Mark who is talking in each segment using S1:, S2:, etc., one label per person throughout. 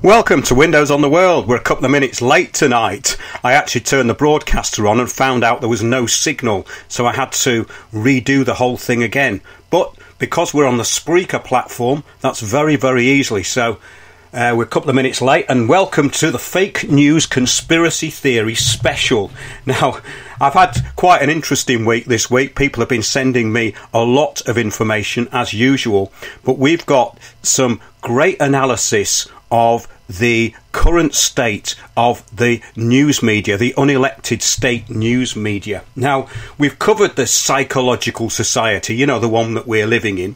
S1: Welcome to Windows on the World. We're a couple of minutes late tonight. I actually turned the broadcaster on and found out there was no signal, so I had to redo the whole thing again. But because we're on the Spreaker platform, that's very, very easily. So we're a couple of minutes late, and welcome to the Fake News Conspiracy Theory Special. Now, I've had quite an interesting week this week. People have been sending me a lot of information, as usual, but we've got some great analysis of the current state of the news media, the unelected state news media. Now, we've covered the psychological society, you know, the one that we're living in,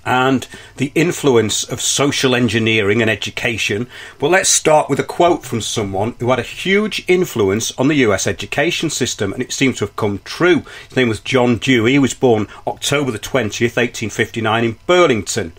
S1: and the influence of social engineering and education. Well, let's start with a quote from someone who had a huge influence on the US education system, and it seems to have come true. His name was John Dewey. He was born October the 20th, 1859 in Burlington,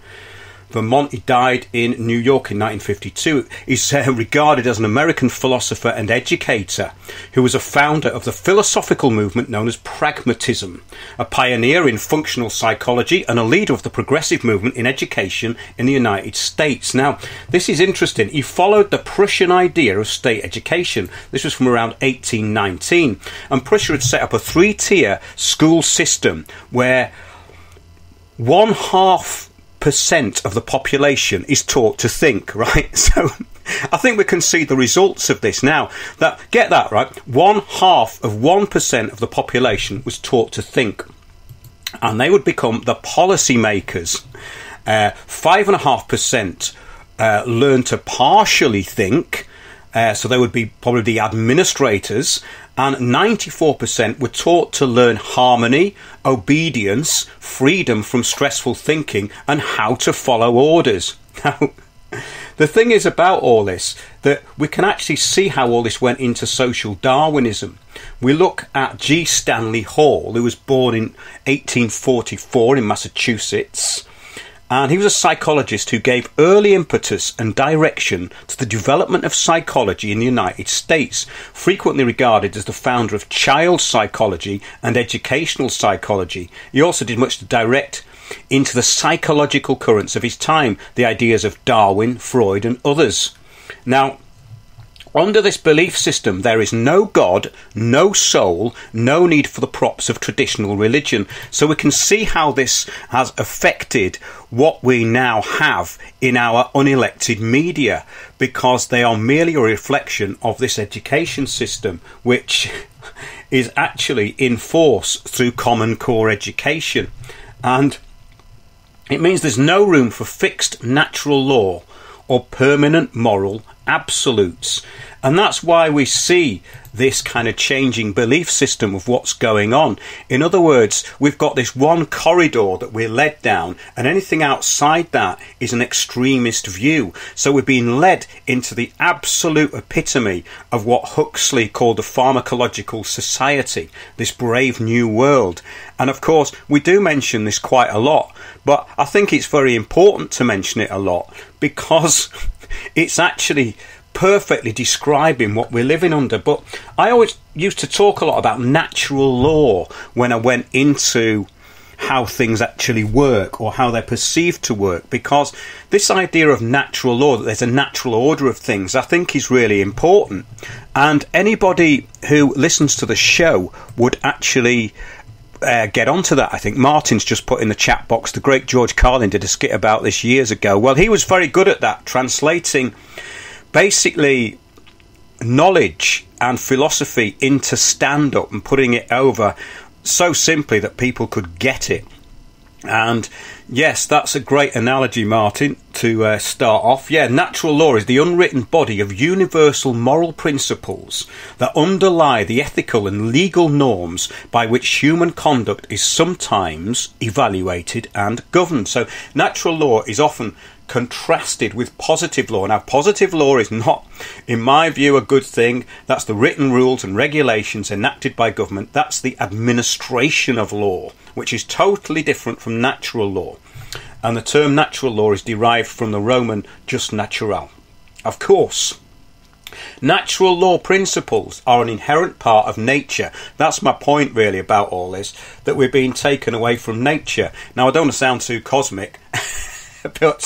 S1: Vermont. He died in New York in 1952. He's regarded as an American philosopher and educator who was a founder of the philosophical movement known as pragmatism, a pioneer in functional psychology and a leader of the progressive movement in education in the United States. Now, this is interesting. He followed the Prussian idea of state education. This was from around 1819, and Prussia had set up a three-tier school system where 1/2% of the population is taught to think, right? So I think we can see the results of this now. Get that right, 1/2% of the population was taught to think, and they would become the policy makers. 5.5% learn to partially think, so they would be probably the administrators, and 94% were taught to learn harmony, obedience, freedom from stressful thinking, and how to follow orders. Now, the thing is about all this, that we can actually see how all this went into social Darwinism. We look at G. Stanley Hall, who was born in 1844 in Massachusetts, and he was a psychologist who gave early impetus and direction to the development of psychology in the United States, frequently regarded as the founder of child psychology and educational psychology. He also did much to direct into the psychological currents of his time, the ideas of Darwin, Freud and others. Now, under this belief system, there is no God, no soul, no need for the props of traditional religion. So we can see how this has affected what we now have in our unelected media, because they are merely a reflection of this education system, which is actually in force through Common Core education. And it means there's no room for fixed natural law or permanent moral absolutes. And that's why we see this kind of changing belief system of what's going on. In other words, we've got this one corridor that we're led down, and anything outside that is an extremist view. So we're being led into the absolute epitome of what Huxley called the pharmacological society, this brave new world. And of course, we do mention this quite a lot, but I think it's very important to mention it a lot, because it's actually perfectly describing what we're living under. But I always used to talk a lot about natural law when I went into how things actually work, or how they're perceived to work, because this idea of natural law, that there's a natural order of things, I think is really important. And anybody who listens to the show would actually get onto that. I think Martin's just put in the chat box, the great George Carlin did a skit about this years ago. Well, he was very good at that, translating basically knowledge and philosophy into stand-up and putting it over so simply that people could get it. And yes, that's a great analogy, Martin, to start off. Yeah, natural law is the unwritten body of universal moral principles that underlie the ethical and legal norms by which human conduct is sometimes evaluated and governed. So natural law is often contrasted with positive law. Now, positive law is not, in my view, a good thing. That's the written rules and regulations enacted by government. That's the administration of law, which is totally different from natural law. And the term natural law is derived from the Roman jus naturale. Of course, natural law principles are an inherent part of nature. That's my point really about all this, that we're being taken away from nature. Now, I don't want to sound too cosmic, but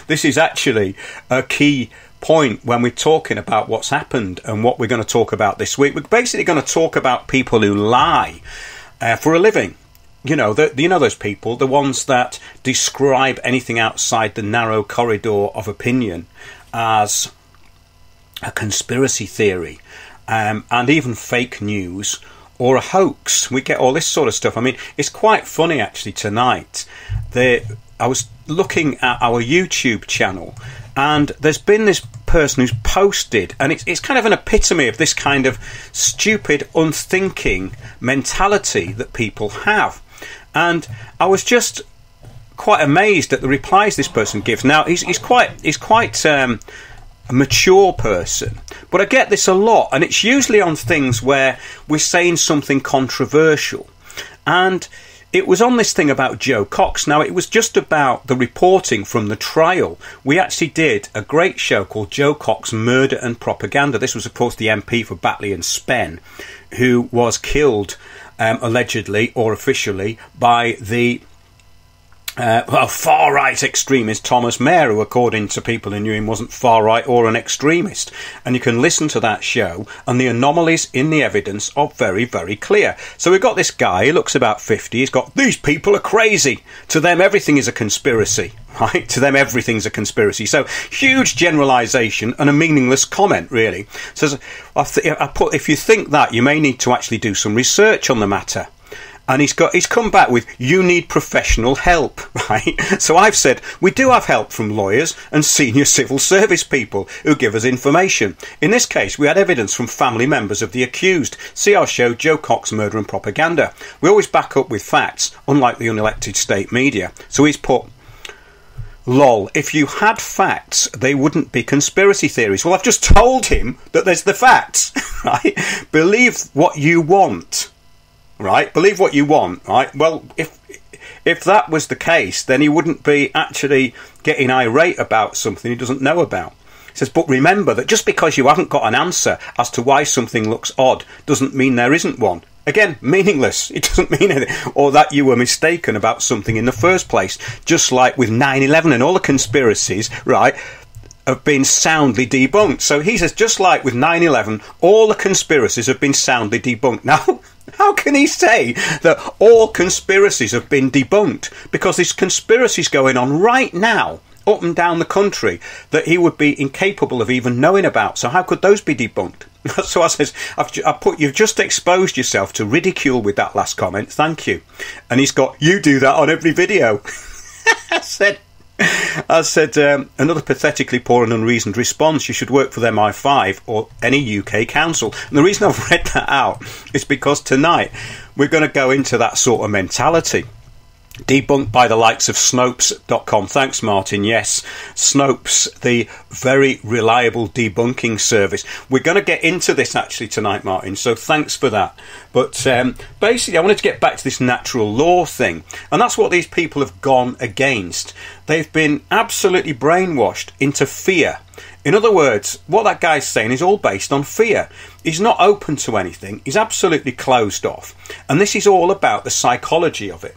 S1: this is actually a key point when we're talking about what's happened and what we're going to talk about this week. We're basically going to talk about people who lie for a living. You know, those people, the ones that describe anything outside the narrow corridor of opinion as a conspiracy theory, and even fake news or a hoax. We get all this sort of stuff. I mean, it's quite funny actually tonight. I was looking at our YouTube channel, and there's been this person who's posted, and it's kind of an epitome of this kind of stupid, unthinking mentality that people have. And I was just quite amazed at the replies this person gives. Now, he's quite a mature person, but I get this a lot, and it's usually on things where we're saying something controversial. And it was on this thing about Jo Cox. Now, it was just about the reporting from the trial. We actually did a great show called Jo Cox Murder and Propaganda. This was, of course, the MP for Batley and Spen, who was killed allegedly or officially by the far-right extremist Thomas Mayer, who, according to people who knew him, wasn't far-right or an extremist. And you can listen to that show, and the anomalies in the evidence are very, very clear. So we've got this guy, he looks about 50, he's got, these people are crazy. To them, everything is a conspiracy, right? To them, everything's a conspiracy. So, huge generalisation and a meaningless comment, really. So, if you think that, you may need to actually do some research on the matter. And he's come back with, you need professional help, right? So I've said, we do have help from lawyers and senior civil service people who give us information. In this case, we had evidence from family members of the accused. See our show, Jo Cox Murder and Propaganda. We always back up with facts, unlike the unelected state media. So he's put, lol, if you had facts, they wouldn't be conspiracy theories. Well, I've just told him that there's the facts, right? Believe what you want. Right, believe what you want, right? Well, if that was the case, then he wouldn't be actually getting irate about something he doesn't know about. He says, but remember that just because you haven't got an answer as to why something looks odd doesn't mean there isn't one. Again, meaningless. It doesn't mean anything. Or that you were mistaken about something in the first place. Just like with 9/11 and all the conspiracies, right, have been soundly debunked. So he says, just like with 9/11, all the conspiracies have been soundly debunked. Now, how can he say that all conspiracies have been debunked? Because there's conspiracies going on right now, up and down the country, that he would be incapable of even knowing about. So how could those be debunked? So I says, you've just exposed yourself to ridicule with that last comment. Thank you. And he's got, you do that on every video. I said, another pathetically poor and unreasoned response. You should work for the MI5 or any UK council. And the reason I've read that out is because tonight we're going to go into that sort of mentality. Debunked by the likes of Snopes.com. Thanks, Martin. Yes, Snopes, the very reliable debunking service. We're going to get into this actually tonight, Martin, so thanks for that. But basically, I wanted to get back to this natural law thing. And that's what these people have gone against. They've been absolutely brainwashed into fear. In other words, what that guy's saying is all based on fear. He's not open to anything. He's absolutely closed off. And this is all about the psychology of it.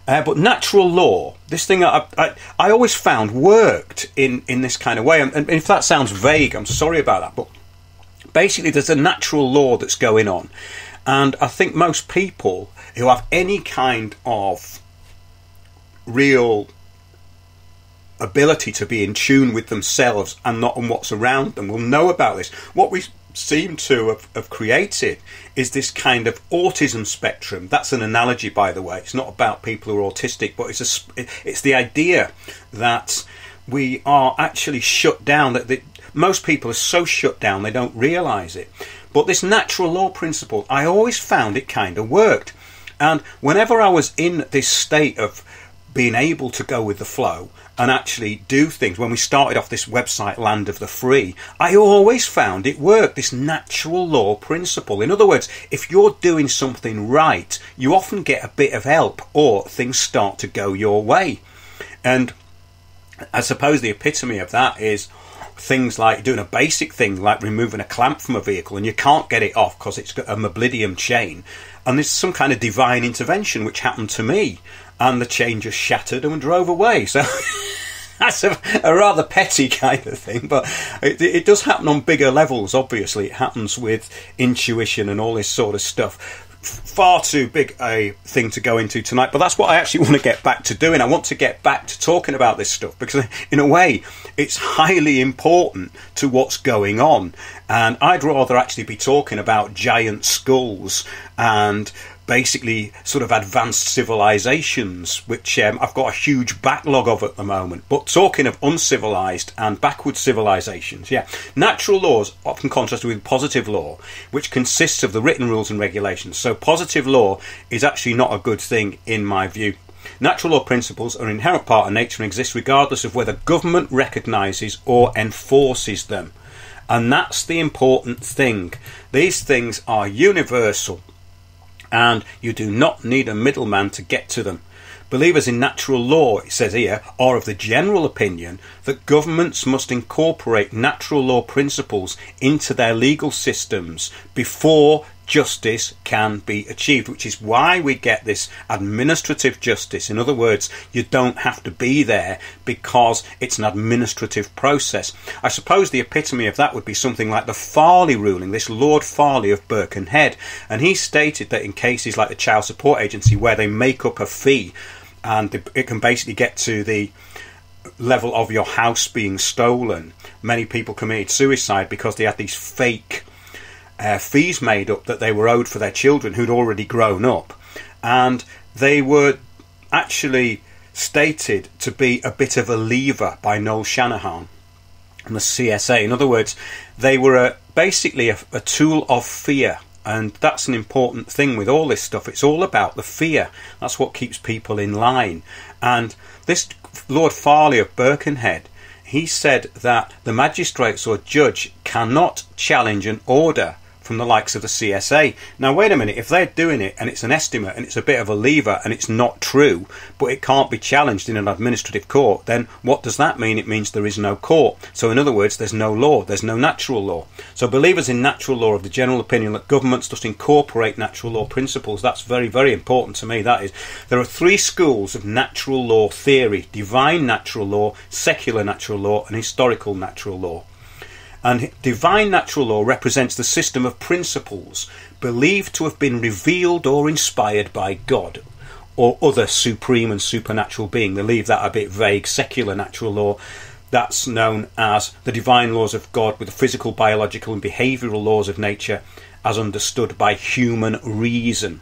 S1: But natural law, this thing I always found worked in this kind of way. And if that sounds vague, I'm sorry about that. But basically, there's a natural law that's going on. And I think most people who have any kind of real ability to be in tune with themselves and not on what's around them will know about this. What we seem to have created is this kind of autism spectrum. That's an analogy, by the way. It's not about people who are autistic, but it's the idea that we are actually shut down, that most people are so shut down they don't realise it. But this natural law principle, I always found it kind of worked. And whenever I was in this state of being able to go with the flow and actually do things, when we started off this website, Land of the Free, I always found it worked, this natural law principle. In other words, if you're doing something right, you often get a bit of help or things start to go your way. And I suppose the epitome of that is things like doing a basic thing like removing a clamp from a vehicle and you can't get it off because it's got a mobilidium chain, and there's some kind of divine intervention which happened to me, and the chain just shattered and drove away. So That's a rather petty kind of thing, but it does happen on bigger levels, obviously. It happens with intuition and all this sort of stuff. Far too big a thing to go into tonight, but that's what I actually want to get back to doing. I want to get back to talking about this stuff because in a way it's highly important to what's going on, and I'd rather actually be talking about giant skulls and basically sort of advanced civilizations, which I've got a huge backlog of at the moment. But talking of uncivilized and backward civilizations, natural law is often contrasted with positive law, which consists of the written rules and regulations. So positive law is actually not a good thing in my view. Natural law principles are an inherent part of nature and exist regardless of whether government recognises or enforces them. And that's the important thing. These things are universal, and you do not need a middleman to get to them. Believers in natural law, it says here, are of the general opinion that governments must incorporate natural law principles into their legal systems before justice can be achieved, which is why we get this administrative justice. In other words, you don't have to be there because it's an administrative process. I suppose the epitome of that would be something like the Farley ruling, this Lord Farley of Birkenhead, and he stated that in cases like the Child Support Agency where they make up a fee and it can basically get to the level of your house being stolen, many people committed suicide because they had these fake fees made up that they were owed for their children who'd already grown up, and they were actually stated to be a bit of a lever by Noel Shanahan and the CSA. In other words, they were basically a tool of fear, and that's an important thing with all this stuff. It's all about the fear. That's what keeps people in line. And this Lord Farley of Birkenhead, he said that the magistrates or judge cannot challenge an order from the likes of the CSA. Now wait a minute, if they're doing it and it's an estimate and it's a bit of a lever and it's not true, but it can't be challenged in an administrative court, then what does that mean? It means there is no court. So in other words, there's no law, there's no natural law. So believers in natural law are of the general opinion that governments must incorporate natural law principles. That's very, very important to me, that is. There are three schools of natural law theory: divine natural law, secular natural law and historical natural law. And divine natural law represents the system of principles believed to have been revealed or inspired by God or other supreme and supernatural being. They leave that a bit vague. Secular natural law, that's known as the divine laws of God with the physical, biological and behavioural laws of nature as understood by human reason.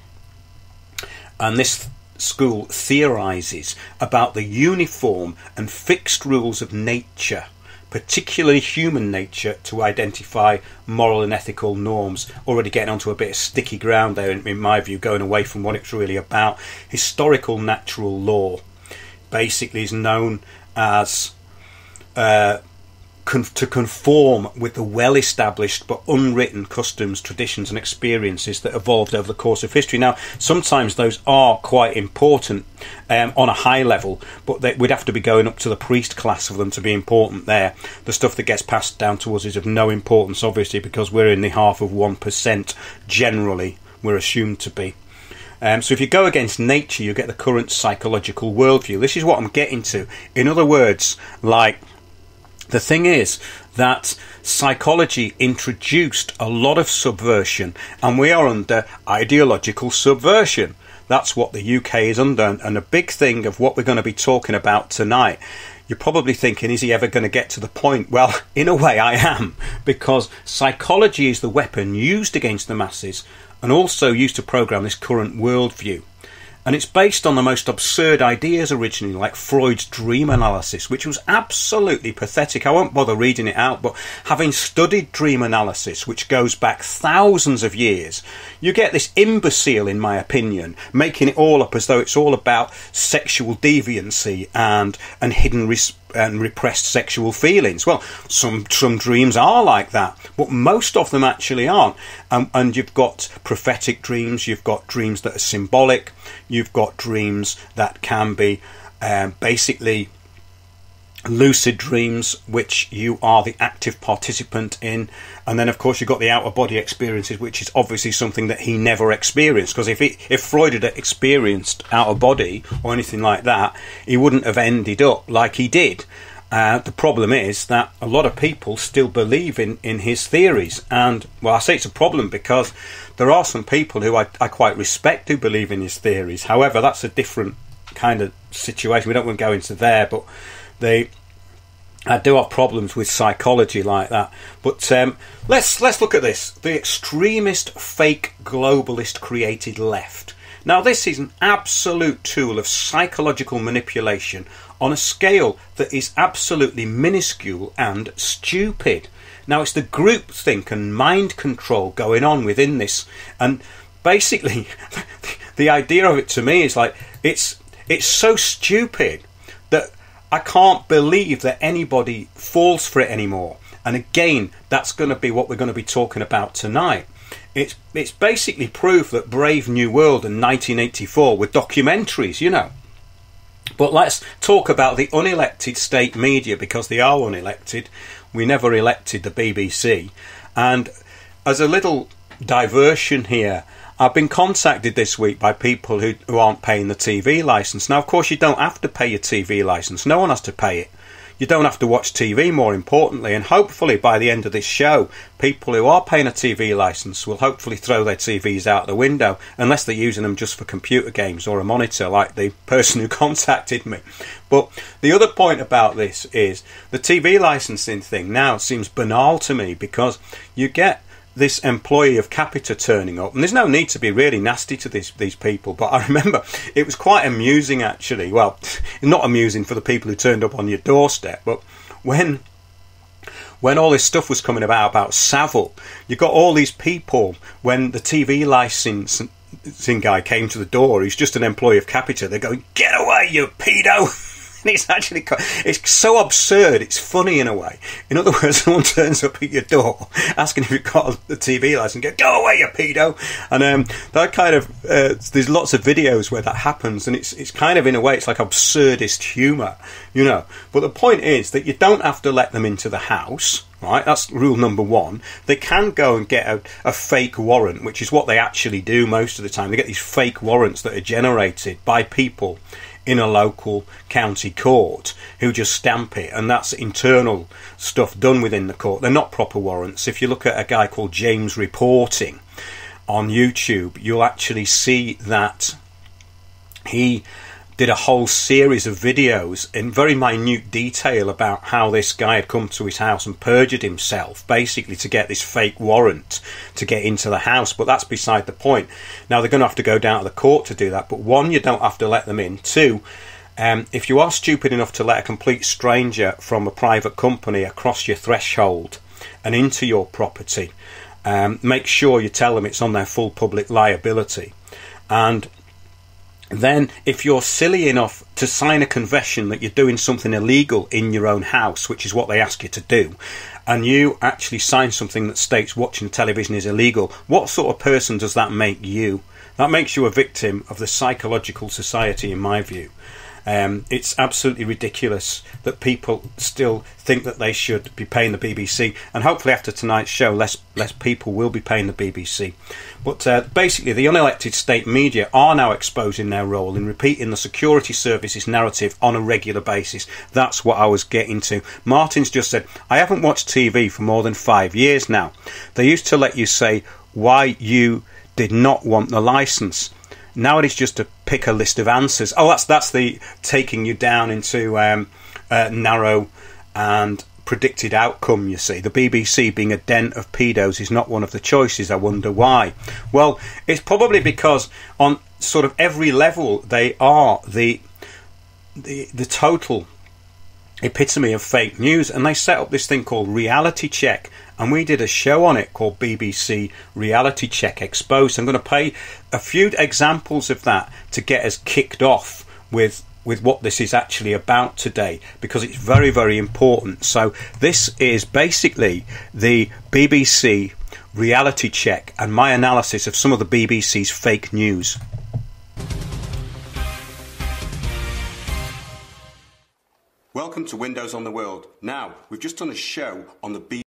S1: And this school theorises about the uniform and fixed rules of nature, particularly human nature, to identify moral and ethical norms. Already getting onto a bit of sticky ground there, in my view, going away from what it's really about. Historical natural law basically is known as to conform with the well-established but unwritten customs, traditions and experiences that evolved over the course of history. Now, sometimes those are quite important on a high level, but we'd have to be going up to the priest class for them to be important there. The stuff that gets passed down to us is of no importance, obviously, because we're in the half of 1% generally, we're assumed to be. So if you go against nature, you get the current psychological worldview. This is what I'm getting to. In other words, like, the thing is that psychology introduced a lot of subversion, and we are under ideological subversion. That's what the UK is under, and a big thing of what we're going to be talking about tonight. You're probably thinking, is he ever going to get to the point? Well, in a way I am, because psychology is the weapon used against the masses and also used to program this current worldview. And it's based on the most absurd ideas originally, like Freud's dream analysis, which was absolutely pathetic. I won't bother reading it out, but having studied dream analysis, which goes back thousands of years, you get this imbecile, in my opinion, making it all up as though it's all about sexual deviancy and hidden and repressed sexual feelings. Well, some dreams are like that, but most of them actually aren't. And you've got prophetic dreams, you've got dreams that are symbolic, you've got dreams that can be basically lucid dreams, which you are the active participant in, and then of course you've got the outer body experiences, which is obviously something that he never experienced, because if Freud had experienced outer body or anything like that, he wouldn't have ended up like he did. The problem is that a lot of people still believe in his theories, and well, I say it's a problem because there are some people who I quite respect who believe in his theories. However, that's a different kind of situation. We don't want to go into there, but I do have problems with psychology like that. But let's look at this. The extremist, fake, globalist created left. Now, this is an absolute tool of psychological manipulation on a scale that is absolutely minuscule and stupid. Now, it's the groupthink and mind control going on within this. And basically, the idea of it to me is like, it's so stupid that I can't believe that anybody falls for it anymore. And again, that's going to be what we're going to be talking about tonight. It's basically proof that Brave New World and 1984 were documentaries, you know. But let's talk about the unelected state media, because they are unelected. We never elected the BBC. And as a little diversion here, I've been contacted this week by people who aren't paying the TV licence. Now, of course, you don't have to pay your TV licence. No one has to pay it. You don't have to watch TV, more importantly. And hopefully, by the end of this show, people who are paying a TV licence will hopefully throw their TVs out the window, unless they're using them just for computer games or a monitor, like the person who contacted me. But the other point about this is the TV licensing thing now seems banal to me, because you get this employee of Capita turning up, and there's no need to be really nasty to these people, but I remember it was quite amusing, actually. Well, not amusing for the people who turned up on your doorstep, but when all this stuff was coming about Savile, you got all these people, when the TV licensing guy came to the door, he's just an employee of Capita, they're going, "Get away, you pedo!" And it's so absurd, it's funny in a way. In other words, someone turns up at your door asking if you've got a TV license, go away, you pedo. And that kind of, there's lots of videos where that happens, and it's kind of, in a way, it's like absurdist humour, you know. But the point is that you don't have to let them into the house. Right, that's rule number one. They can go and get a fake warrant, which is what they actually do most of the time. They get these fake warrants that are generated by people in a local county court who just stamp it, and that's internal stuff done within the court. They're not proper warrants. If you look at a guy called James Reporting on YouTube, you'll actually see that he did a whole series of videos in very minute detail about how this guy had come to his house and perjured himself, basically to get this fake warrant to get into the house. But that's beside the point. Now, they're going to have to go down to the court to do that. But one, you don't have to let them in. Two, if you are stupid enough to let a complete stranger from a private company across your threshold and into your property, make sure you tell them it's on their full public liability. And then, if you're silly enough to sign a confession that you're doing something illegal in your own house, which is what they ask you to do, and you actually sign something that states watching television is illegal, what sort of person does that make you? That makes you a victim of the psychological society, in my view. It's absolutely ridiculous that people still think that they should be paying the BBC, and hopefully after tonight's show less people will be paying the BBC. But basically, the unelected state media are now exposing their role in repeating the security services narrative on a regular basis. That's what I was getting to. Martin's just said, I haven't watched TV for more than 5 years now. They used to let you say why you did not want the licence. Now it is just to pick a list of answers. Oh, that's the taking you down into narrow and predicted outcome, you see. The BBC being a den of pedos is not one of the choices. I wonder why. Well, it's probably because on sort of every level they are the total epitome of fake news, and they set up this thing called Reality Check, and we did a show on it called BBC Reality Check Exposed. I'm going to play a few examples of that to get us kicked off with what this is actually about today, because it's very, very important. So this is basically the BBC Reality Check and my analysis of some of the BBC's fake news. Welcome to Windows on the World. Now, we've just done a show on the BBC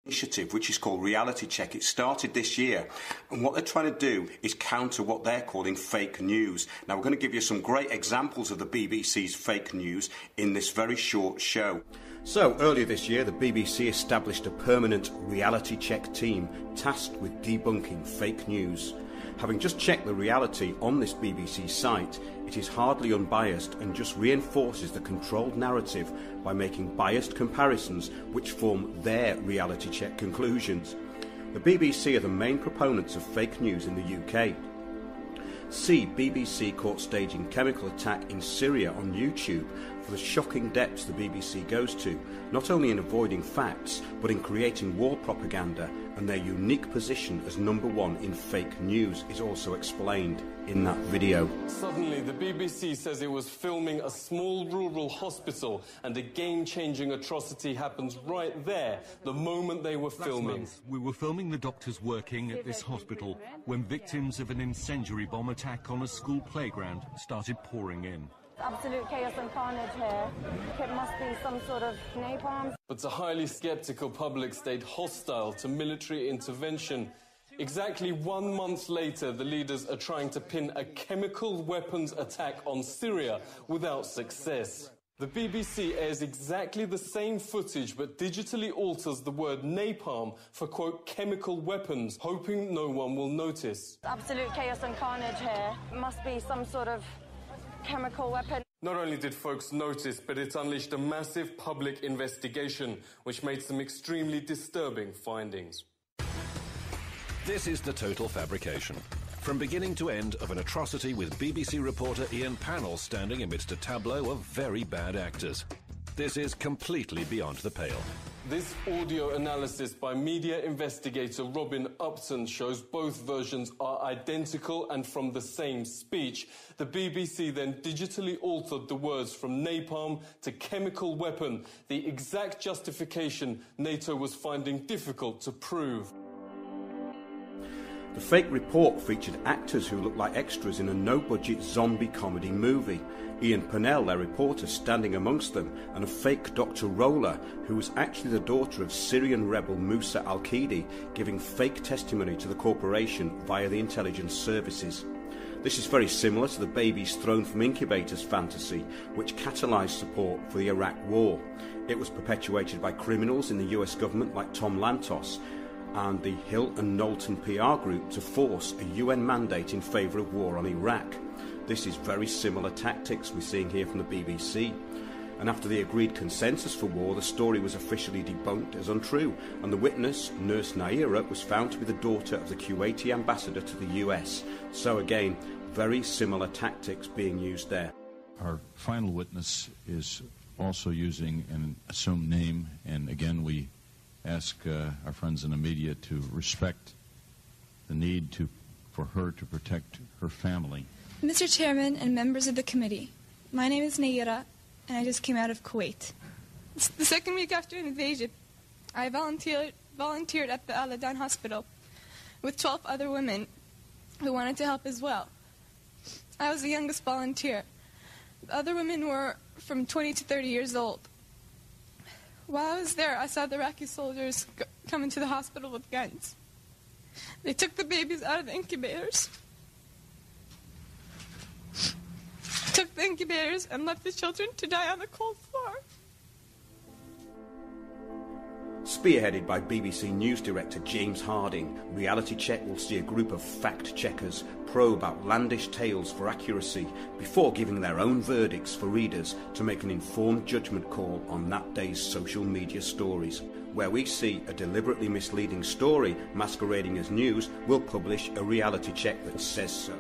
S1: initiative, which is called Reality Check. It started this year, and what they're trying to do is counter what they're calling fake news. Now, we're going to give you some great examples of the BBC's fake news in this very short show. So, earlier this year, the BBC established a permanent Reality Check team tasked with debunking fake news. Having just checked the reality on this BBC site, it is hardly unbiased and just reinforces the controlled narrative by making biased comparisons which form their reality check conclusions. The BBC are the main proponents of fake news in the UK. See BBC caught staging chemical attack in Syria on YouTube for the shocking depths the BBC goes to, not only in avoiding facts, but in creating war propaganda, and their unique position as number one in fake news is also explained in that video.
S2: Suddenly, the BBC says it was filming a small rural hospital, and a game-changing atrocity happens right there, the moment they were filming.
S3: Last month, we were filming the doctors working at this hospital when victims of an incendiary bomb attack on a school playground started pouring in.
S4: Absolute chaos and carnage here. It must be some sort of napalm.
S2: But the highly sceptical public stayed hostile to military intervention. Exactly 1 month later, the leaders are trying to pin a chemical weapons attack on Syria without success. The BBC airs exactly the same footage but digitally alters the word napalm for, quote, chemical weapons, hoping no one will notice.
S4: Absolute chaos and carnage here. It must be some sort of chemical weapon.
S2: Not only did folks notice, but it unleashed a massive public investigation, which made some extremely disturbing findings.
S5: This is the total fabrication. From beginning to end of an atrocity with BBC reporter Ian Pannell standing amidst a tableau of very bad actors. This is completely beyond the pale.
S2: This audio analysis by media investigator Robin Upton shows both versions are identical and from the same speech. The BBC then digitally altered the words from napalm to chemical weapon, the exact justification NATO was finding difficult to prove.
S1: The fake report featured actors who looked like extras in a no-budget zombie comedy movie. Ian Pannell, their reporter, standing amongst them, and a fake Dr. Roller, who was actually the daughter of Syrian rebel Musa al-Qidi, giving fake testimony to the corporation via the intelligence services. This is very similar to the babies thrown from incubators fantasy, which catalysed support for the Iraq War. It was perpetuated by criminals in the US government like Tom Lantos and the Hill and Knowlton PR group to force a UN mandate in favour of war on Iraq. This is very similar tactics we're seeing here from the BBC. And after the agreed consensus for war, the story was officially debunked as untrue, and the witness, Nurse Naira, was found to be the daughter of the Kuwaiti ambassador to the US. So again, very similar tactics being used there.
S6: Our final witness is also using an assumed name, and again we ask our friends in the media to respect the need for her to protect her family.
S7: Mr. Chairman and members of the committee, my name is Naira, and I just came out of Kuwait. It's the second week after an invasion. I volunteered at the Al-Adan hospital with 12 other women who wanted to help as well. I was the youngest volunteer. The other women were from 20 to 30 years old. While I was there, I saw the Iraqi soldiers come into the hospital with guns. They took the babies out of the incubators, and left the children to die on the cold floor.
S1: Spearheaded by BBC News director James Harding, Reality Check will see a group of fact-checkers probe outlandish tales for accuracy before giving their own verdicts for readers to make an informed judgment call on that day's social media stories. Where we see a deliberately misleading story masquerading as news, we'll publish a reality check that says so.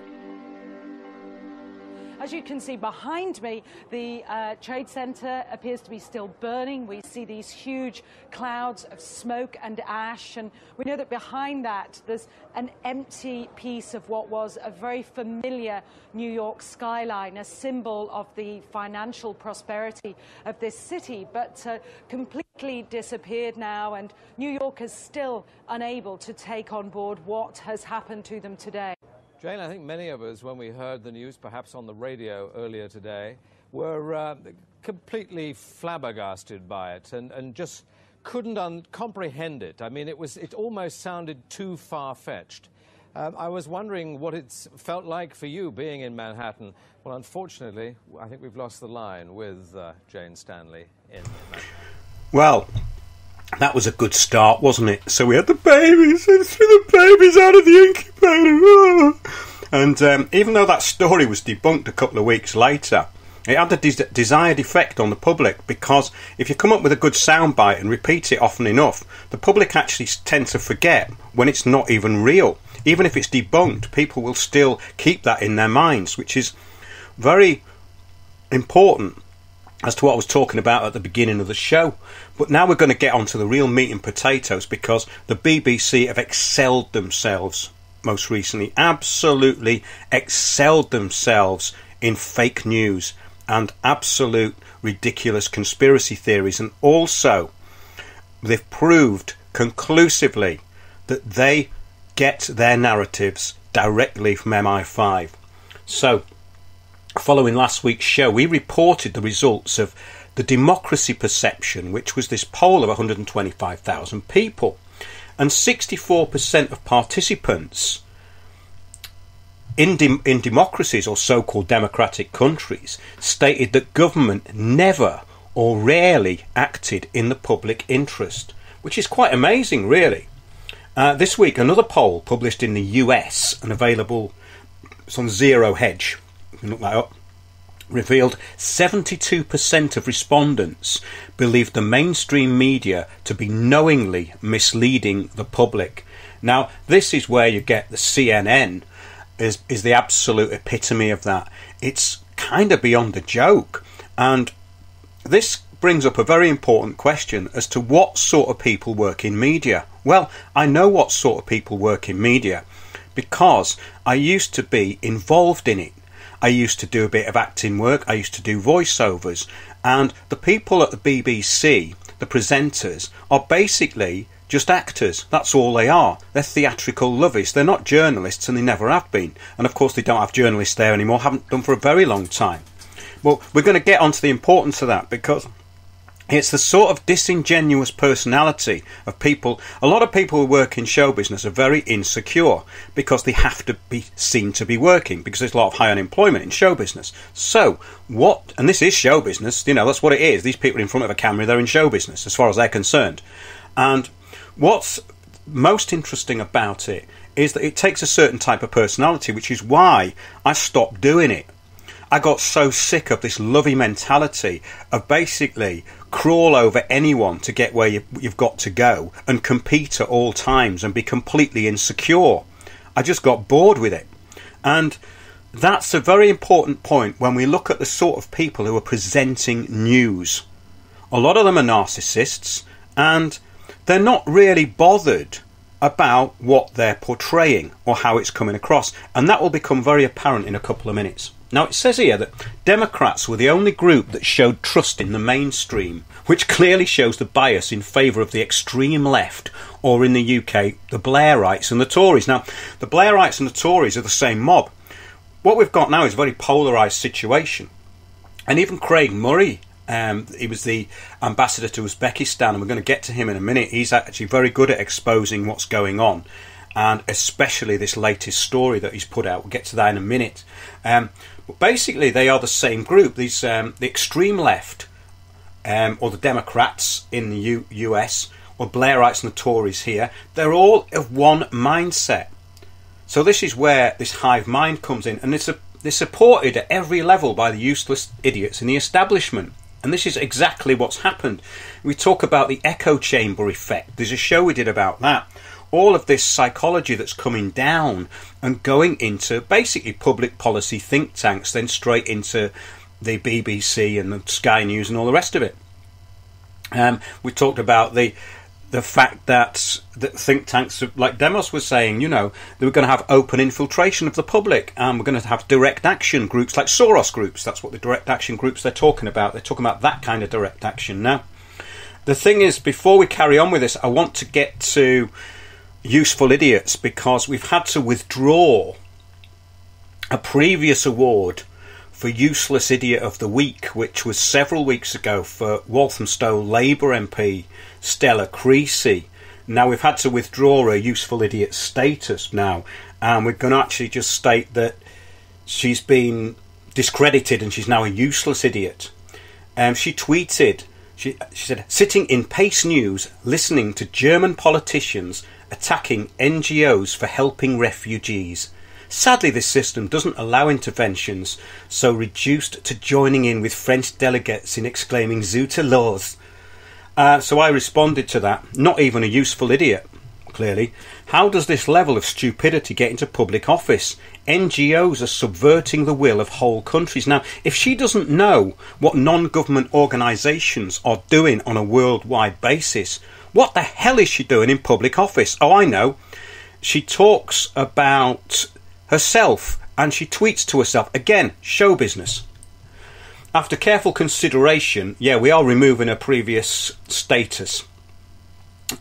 S8: As you can see behind me, the Trade Center appears to be still burning. We see these huge clouds of smoke and ash, and we know that behind that there's an empty piece of what was a very familiar New York skyline, a symbol of the financial prosperity of this city, but completely disappeared now, and New York is still unable to take on board what has happened to them today.
S9: Jane, I think many of us, when we heard the news, perhaps on the radio earlier today, were completely flabbergasted by it and just couldn't comprehend it. I mean, it almost sounded too far-fetched. I was wondering what it's felt like for you being in Manhattan. Well, unfortunately, I think we've lost the line with Jane Stanley in Manhattan.
S1: Well, that was a good start, wasn't it? So we had the babies, and threw the babies out of the incubator. Oh. And even though that story was debunked a couple of weeks later, it had the desired effect on the public, because if you come up with a good soundbite and repeat it often enough, the public actually tend to forget when it's not even real. Even if it's debunked, people will still keep that in their minds, which is very important as to what I was talking about at the beginning of the show. But now we're going to get on to the real meat and potatoes, because the BBC have excelled themselves most recently, absolutely excelled themselves in fake news and absolute ridiculous conspiracy theories. And also, they've proved conclusively that they get their narratives directly from MI5. So, following last week's show, we reported the results of the Democracy Perception, which was this poll of 125,000 people. And 64% of participants in democracies, or so-called democratic countries, stated that government never or rarely acted in the public interest, which is quite amazing, really. This week, another poll published in the US and available, it's on Zero Hedge, you can look that up, revealed 72% of respondents believed the mainstream media to be knowingly misleading the public. Now, this is where you get the CNN is the absolute epitome of that. It's kind of beyond a joke. And this brings up a very important question as to what sort of people work in media. Well, I know what sort of people work in media because I used to be involved in it. I used to do a bit of acting work, I used to do voiceovers, and the people at the BBC, the presenters, are basically just actors. That's all they are. They're theatrical lovies. They're not journalists, and they never have been. And of course they don't have journalists there anymore, haven't done for a very long time. Well, we're going to get onto the importance of that, because it's the sort of disingenuous personality of people. A lot of people who work in show business are very insecure because they have to be seen to be working, because there's a lot of high unemployment in show business. So what, and this is show business, you know, that's what it is. These people in front of a camera, they're in show business as far as they're concerned. And what's most interesting about it is that it takes a certain type of personality, which is why I stopped doing it. I got so sick of this lovey mentality of basically crawl over anyone to get where you've got to go and compete at all times and be completely insecure. I just got bored with it. And that's a very important point when we look at the sort of people who are presenting news. A lot of them are narcissists, and they're not really bothered about what they're portraying or how it's coming across. And that will become very apparent in a couple of minutes. Now, it says here that Democrats were the only group that showed trust in the mainstream, which clearly shows the bias in favour of the extreme left, or in the UK, the Blairites and the Tories. Now, the Blairites and the Tories are the same mob. What we've got now is a very polarised situation. And even Craig Murray, he was the ambassador to Uzbekistan, and we're going to get to him in a minute. He's actually very good at exposing what's going on, and especially this latest story that he's put out. We'll get to that in a minute. But basically, they are the same group. These the extreme left, or the Democrats in the US, or Blairites and the Tories here, they're all of one mindset. So this is where this hive mind comes in, and they're supported at every level by the useless idiots in the establishment. And this is exactly what's happened. We talk about the echo chamber effect. There's a show we did about that. All of this psychology that's coming down and going into basically public policy think tanks, then straight into the BBC and the Sky News and all the rest of it. We talked about the fact that think tanks, like Demos was saying, you know, they were going to have open infiltration of the public, and we're going to have direct action groups like Soros groups. That's what the direct action groups they're talking about. They're talking about that kind of direct action. Now, the thing is, before we carry on with this, I want to get to useful idiots, because we've had to withdraw a previous award for Useless Idiot of the Week, which was several weeks ago for Walthamstow Labour MP Stella Creasy. Now we've had to withdraw her Useful Idiot status now, and we're going to actually just state that she's been discredited and she's now a useless idiot. She tweeted, she said, sitting in Pace News, listening to German politicians attacking NGOs for helping refugees. Sadly, this system doesn't allow interventions, so reduced to joining in with French delegates in exclaiming Zute laws. So I responded to that. Not even a useful idiot, clearly. How does this level of stupidity get into public office? NGOs are subverting the will of whole countries. Now, if she doesn't know what non-government organisations are doing on a worldwide basis, what the hell is she doing in public office? Oh, I know. She talks about herself and she tweets to herself. Again, show business. After careful consideration, yeah, we are removing her previous status.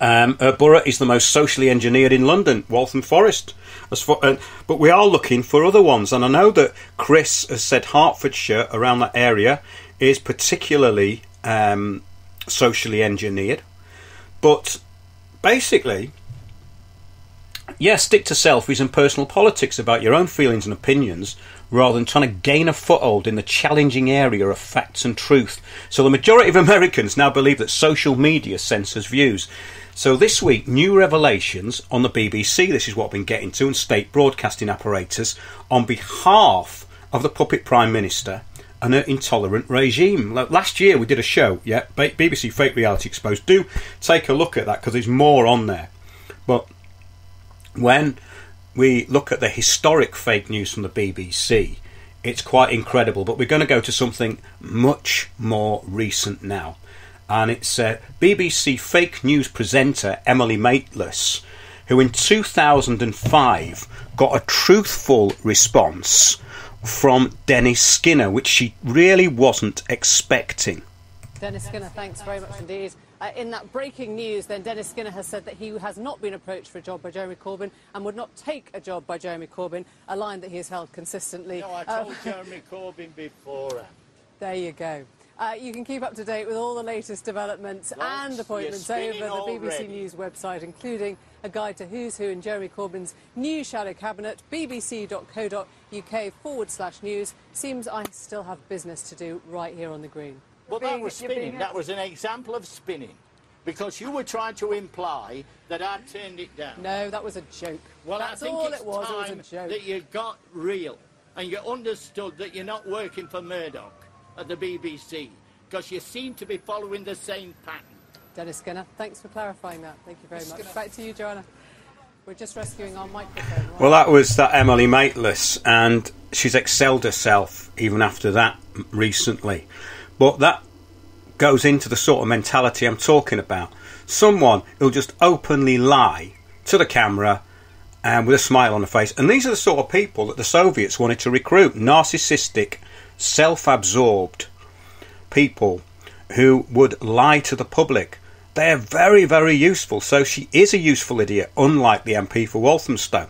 S1: Her borough is the most socially engineered in London, Waltham Forest. But we are looking for other ones. And I know that Chris has said Hertfordshire, around that area, is particularly socially engineered. But basically, yeah, stick to selfies and personal politics about your own feelings and opinions, rather than trying to gain a foothold in the challenging area of facts and truth. So the majority of Americans now believe that social media censors views. So this week, new revelations on the BBC, this is what I've been getting to, and state broadcasting apparatus, on behalf of the puppet Prime Minister and her intolerant regime. Last year we did a show, yeah, BBC Fake Reality Exposed. Do take a look at that, because there's more on there. But when we look at the historic fake news from the BBC, it's quite incredible. But we're going to go to something much more recent now. And it's BBC fake news presenter Emily Maitlis, who in 2005 got a truthful response from Dennis Skinner, which she really wasn't expecting.
S10: Dennis Skinner, thanks very much indeed. In that breaking news, then, Dennis Skinner has said that he has not been approached for a job by Jeremy Corbyn and would not take a job by Jeremy Corbyn, a line that he has held consistently.
S11: No, I told Jeremy Corbyn beforehand.
S10: There you go. You can keep up to date with all the latest developments and appointments over the BBC News website, including a guide to who's who in Jeremy Corbyn's new shadow cabinet, bbc.co.uk/news. Seems I still have business to do right here on the Green.
S11: Well, that was spinning. That was an example of spinning, because you were trying to imply that I'd turned it down.
S10: No, that was a joke.
S11: Well,
S10: that's
S11: I think
S10: all
S11: it's
S10: it was.
S11: time
S10: it was a joke.
S11: that you got real and you understood that you're not working for Murdoch at the BBC, because you seem to be following the same pattern.
S10: Dennis Skinner, thanks for clarifying that. Thank you very much. Back to you, Joanna. We're just rescuing our microphone. Right?
S1: Well, that was that Emily Maitlis, and she's excelled herself even after that recently. But that goes into the sort of mentality I'm talking about. Someone who'll just openly lie to the camera and with a smile on her face. And these are the sort of people that the Soviets wanted to recruit. Narcissistic, self-absorbed people who would lie to the public. They're very, very useful. So she is a useful idiot, unlike the MP for Walthamstow.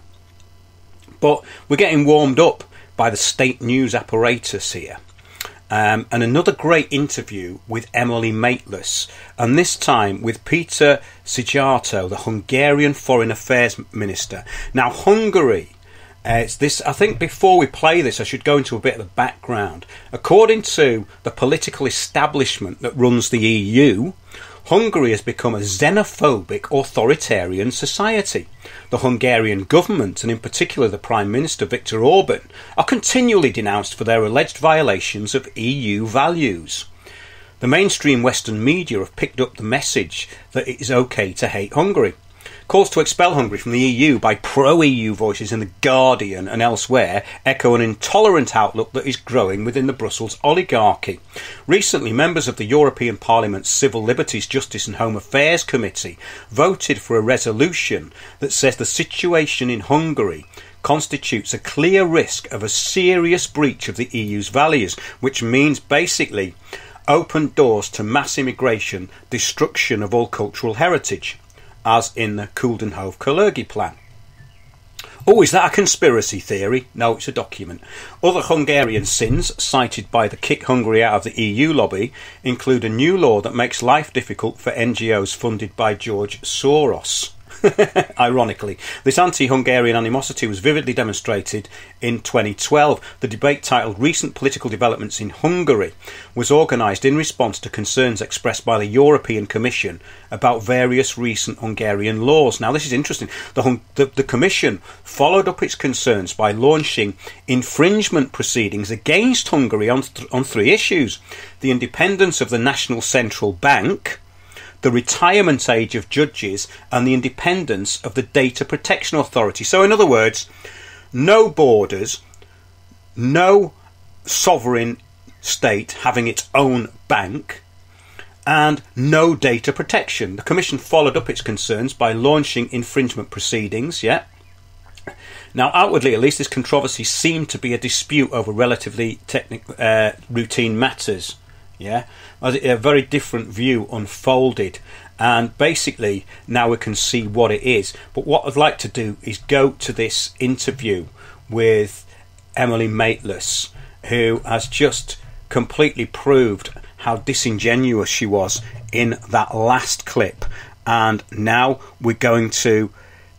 S1: But we're getting warmed up by the state news apparatus here. And another great interview with Emily Maitlis, and this time with Peter Szijjártó, the Hungarian Foreign Affairs Minister. Now, Hungary, it's this. I think before we play this, I should go into a bit of the background. According to the political establishment that runs the EU, Hungary has become a xenophobic, authoritarian society. The Hungarian government, and in particular the Prime Minister Viktor Orban, are continually denounced for their alleged violations of EU values. The mainstream Western media have picked up the message that it is okay to hate Hungary. Calls to expel Hungary from the EU by pro-EU voices in The Guardian and elsewhere echo an intolerant outlook that is growing within the Brussels oligarchy. Recently, members of the European Parliament's Civil Liberties, Justice and Home Affairs Committee voted for a resolution that says the situation in Hungary constitutes a clear risk of a serious breach of the EU's values, which means basically open doors to mass immigration, destruction of all cultural heritage, as in the Coudenhove-Kalergi plan. Oh, is that a conspiracy theory? No, it's a document. Other Hungarian sins cited by the Kick Hungary Out of the EU lobby include a new law that makes life difficult for NGOs funded by George Soros. Ironically, this anti-Hungarian animosity was vividly demonstrated in 2012. The debate, titled Recent Political Developments in Hungary, was organised in response to concerns expressed by the European Commission about various recent Hungarian laws. Now, this is interesting. The Commission followed up its concerns by launching infringement proceedings against Hungary on three issues: the independence of the National Central Bank, the retirement age of judges, and the independence of the Data Protection Authority. So in other words, no borders, no sovereign state having its own bank, and no data protection. The Commission followed up its concerns by launching infringement proceedings, Now, outwardly, at least, this controversy seemed to be a dispute over relatively routine matters. A very different view unfolded, and basically now we can see what it is. But what I'd like to do is go to this interview with Emily Maitlis, who has just completely proved how disingenuous she was in that last clip. And now we're going to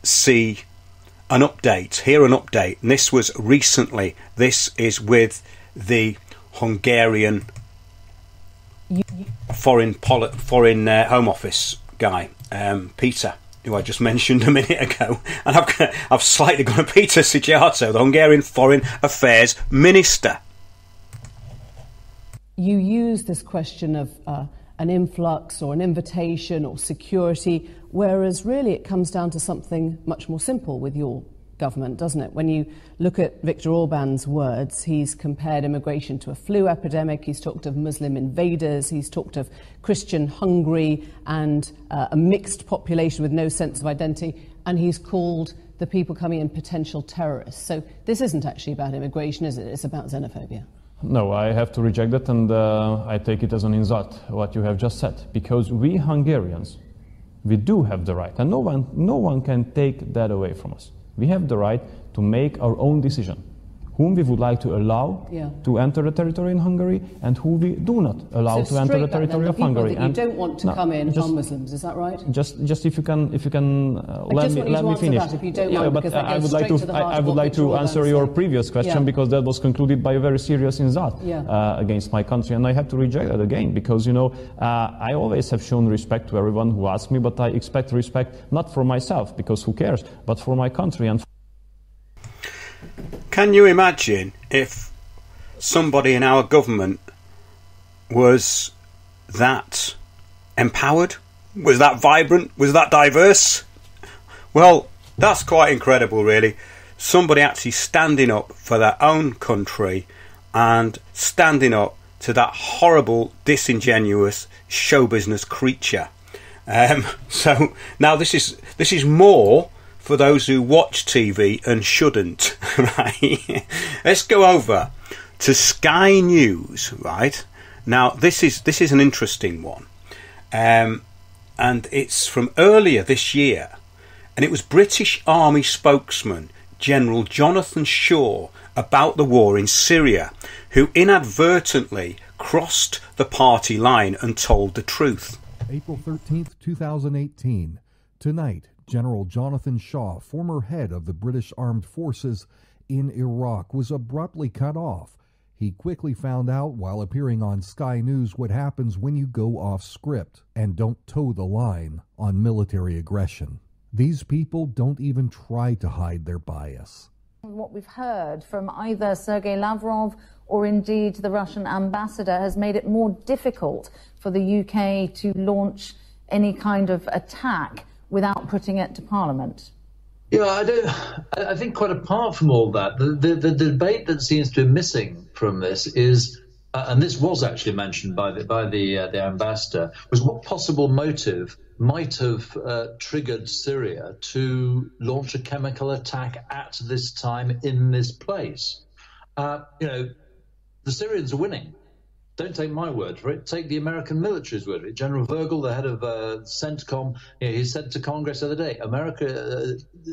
S1: see an update, hear an update. And this was recently. This is with the Hungarian foreign Home Office guy, Peter, who I just mentioned a minute ago, and I've slightly gone to Peter Szijjártó, the Hungarian Foreign Affairs Minister.
S12: You use this question of an influx or an invitation or security, whereas really it comes down to something much more simple with your government, doesn't it? When you look at Viktor Orban's words, he's compared immigration to a flu epidemic, he's talked of Muslim invaders, he's talked of Christian Hungary and a mixed population with no sense of identity, and he's called the people coming in potential terrorists. So this isn't actually about immigration, is it? It's about xenophobia.
S13: No, I have to reject that, and I take it as an insult, what you have just said, because we Hungarians, we do have the right, and no one can take that away from us. We have the right to make our own decision, whom we would like to allow to enter the territory in Hungary and who we do not allow to enter the territory of Hungary.
S12: And you don't want to come in are Muslims, is that right?
S13: Just if you can let me finish.
S12: That if you don't mind,
S13: but I would like to answer your previous question, because that was concluded by a very serious insult against my country, and I have to reject that again, because I always have shown respect to everyone who asks me, but I expect respect not for myself, because who cares, but for my country. And
S1: can you imagine if somebody in our government was that empowered, was that vibrant, was that diverse? Well, that's quite incredible, really. Somebody actually standing up for their own country and standing up to that horrible, disingenuous show business creature. So now this is more for those who watch TV and shouldn't, right? Let's go over to Sky News, right? Now, this is an interesting one. And it's from earlier this year. And it was British Army spokesman General Jonathan Shaw about the war in Syria, who inadvertently crossed the party line and told the truth.
S14: April 13th, 2018. Tonight, General Jonathan Shaw, former head of the British Armed Forces in Iraq, was abruptly cut off. He quickly found out while appearing on Sky News what happens when you go off script and don't toe the line on military aggression. These people don't even try to hide their bias.
S15: What we've heard from either Sergei Lavrov or indeed the Russian ambassador has made it more difficult for the UK to launch any kind of attack without putting it to Parliament.
S16: Yeah, I think quite apart from all that, the debate that seems to be missing from this is, and this was actually mentioned by the ambassador, was what possible motive might have triggered Syria to launch a chemical attack at this time in this place. The Syrians are winning. Don't take my word for it. Take the American military's word for it. General Vogel, the head of CENTCOM, he said to Congress the other day,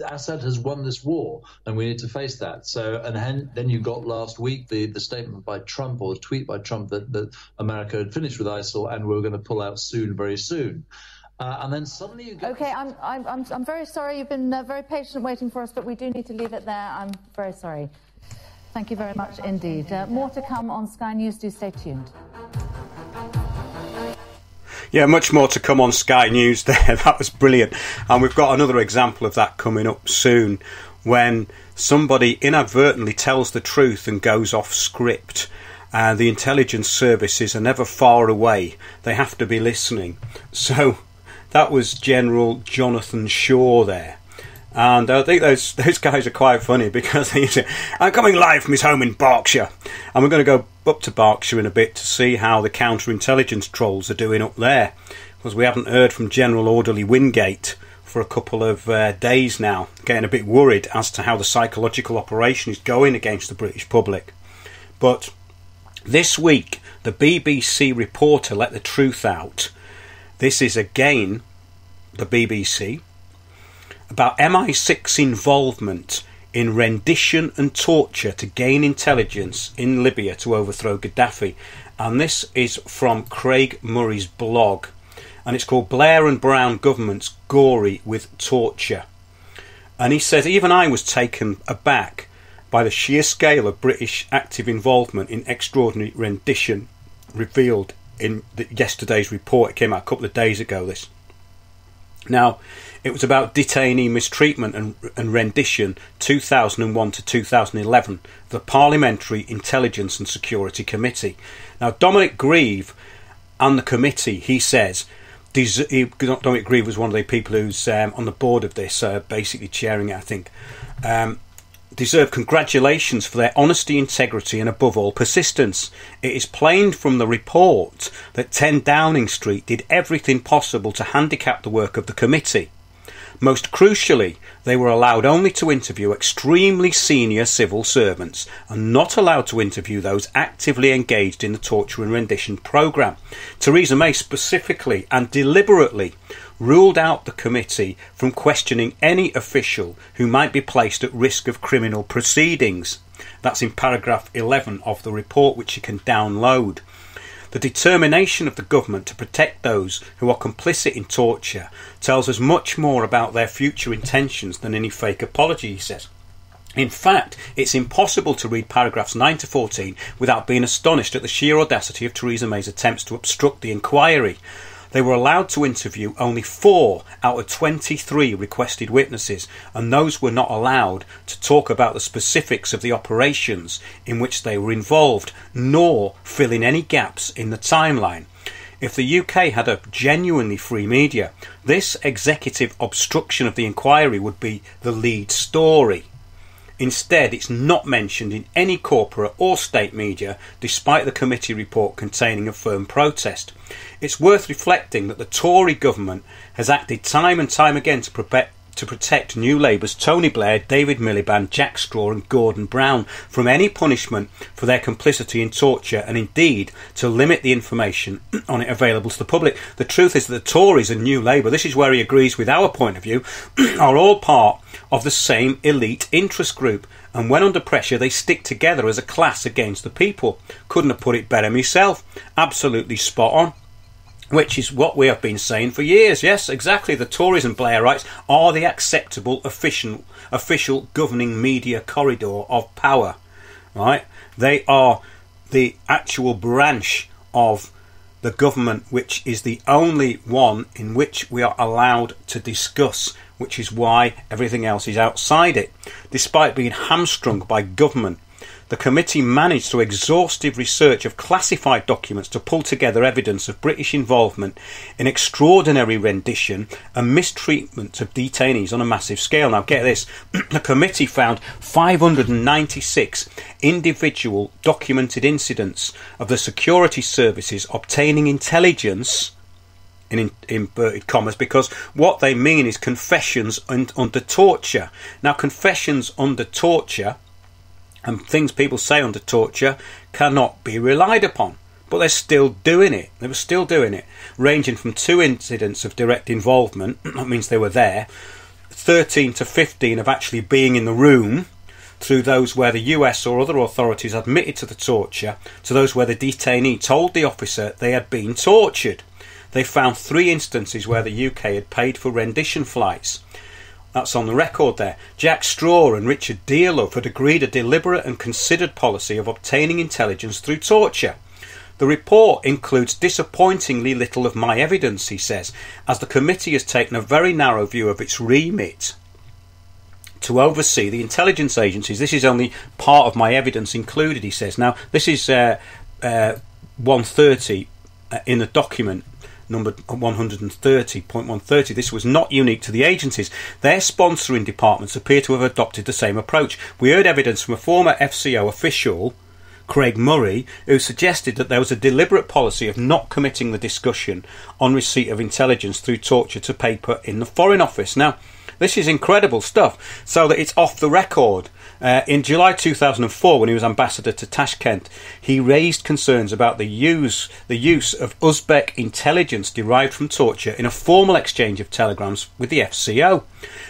S16: Assad has won this war, and we need to face that. So, and then you got last week the statement by Trump, or the tweet by Trump, that America had finished with ISIL and we were going to pull out soon, very soon. And then suddenly you get...
S15: Okay, I'm very sorry. You've been very patient waiting for us, but we do need to leave it there. I'm very sorry. Thank you very much indeed. More to come on Sky News. Do stay tuned.
S1: Yeah, much more to come on Sky News there. That was brilliant. And we've got another example of that coming up soon, when somebody inadvertently tells the truth and goes off script. The intelligence services are never far away. They have to be listening. So that was General Jonathan Shaw there. And I think those guys are quite funny, because they say, I'm coming live from his home in Berkshire. And we're going to go up to Berkshire in a bit to see how the counterintelligence trolls are doing up there, because we haven't heard from General Orderly Wingate for a couple of days now, getting a bit worried as to how the psychological operation is going against the British public. But this week, the BBC reporter let the truth out. This is again the BBC, about MI6 involvement in rendition and torture to gain intelligence in Libya to overthrow Gaddafi. And this is from Craig Murray's blog, and it's called Blair and Brown Governments Gory with Torture. And he says, even I was taken aback by the sheer scale of British active involvement in extraordinary rendition revealed in yesterday's report. It came out a couple of days ago, this. Now, it was about detainee mistreatment and rendition 2001 to 2011, the Parliamentary Intelligence and Security Committee. Now, Dominic Grieve and the committee, he says, Dominic Grieve was one of the people who's on the board of this, basically chairing it, I think, deserve congratulations for their honesty, integrity and above all persistence. It is plain from the report that 10 Downing Street did everything possible to handicap the work of the committee. Most crucially, they were allowed only to interview extremely senior civil servants and not allowed to interview those actively engaged in the torture and rendition programme. Theresa May specifically and deliberately ruled out the committee from questioning any official who might be placed at risk of criminal proceedings. That's in paragraph 11 of the report, which you can download. The determination of the government to protect those who are complicit in torture tells us much more about their future intentions than any fake apology, he says. In fact, it's impossible to read paragraphs 9 to 14 without being astonished at the sheer audacity of Theresa May's attempts to obstruct the inquiry. They were allowed to interview only 4 out of 23 requested witnesses, and those were not allowed to talk about the specifics of the operations in which they were involved, nor fill in any gaps in the timeline. If the UK had a genuinely free media, this executive obstruction of the inquiry would be the lead story. Instead, it's not mentioned in any corporate or state media, despite the committee report containing a firm protest. It's worth reflecting that the Tory government has acted time and time again to protect New Labour's Tony Blair, David Miliband, Jack Straw and Gordon Brown from any punishment for their complicity in torture, and indeed to limit the information on it available to the public. The truth is that the Tories and New Labour, this is where he agrees with our point of view, are all part of the same elite interest group, and when under pressure they stick together as a class against the people. Couldn't have put it better myself. Absolutely spot on. Which is what we have been saying for years. Yes, exactly. The Tories and Blairites are the acceptable official governing media corridor of power. Right? They are the actual branch of the government which is the only one in which we are allowed to discuss, which is why everything else is outside it. Despite being hamstrung by government, the committee managed through exhaustive research of classified documents to pull together evidence of British involvement in extraordinary rendition and mistreatment of detainees on a massive scale. Now get this, the committee found 596 individual documented incidents of the security services obtaining intelligence in inverted commas, because what they mean is confessions under torture. Now confessions under torture and things people say under torture cannot be relied upon, but they're still doing it. They were still doing it, ranging from 2 incidents of direct involvement, that means they were there, 13 to 15 of actually being in the room, through those where the US or other authorities admitted to the torture, to those where the detainee told the officer they had been tortured. They found 3 instances where the UK had paid for rendition flights. That's on the record there. Jack Straw and Richard Dearlove had agreed a deliberate and considered policy of obtaining intelligence through torture. The report includes disappointingly little of my evidence, he says, as the committee has taken a very narrow view of its remit to oversee the intelligence agencies. This is only part of my evidence included, he says. Now, this is 130 in the document, number 130.130. This was not unique to the agencies. Their sponsoring departments appear to have adopted the same approach. We heard evidence from a former FCO official, Craig Murray, who suggested that there was a deliberate policy of not committing the discussion on receipt of intelligence through torture to paper in the Foreign Office. Now, this is incredible stuff, so that it's off the record. In July 2004, when he was ambassador to Tashkent, he raised concerns about the use of Uzbek intelligence derived from torture in a formal exchange of telegrams with the FCO.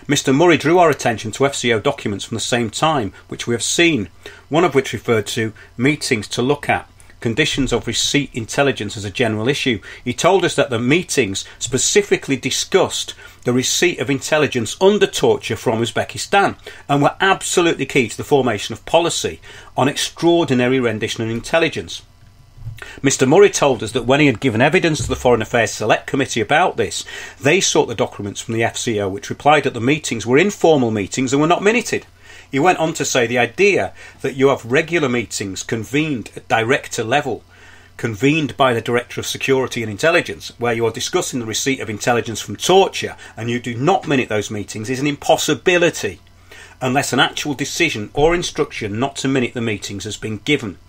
S1: Mr. Murray drew our attention to FCO documents from the same time, which we have seen, one of which referred to meetings to look at conditions of receipt intelligence as a general issue. He told us that the meetings specifically discussed the receipt of intelligence under torture from Uzbekistan and were absolutely key to the formation of policy on extraordinary rendition and intelligence. Mr. Murray told us that when he had given evidence to the Foreign Affairs Select Committee about this, they sought the documents from the FCO, which replied that the meetings were informal meetings and were not minuted. He went on to say the idea that you have regular meetings convened at director level, convened by the Director of Security and Intelligence, where you are discussing the receipt of intelligence from torture and you do not minute those meetings, is an impossibility unless an actual decision or instruction not to minute the meetings has been given.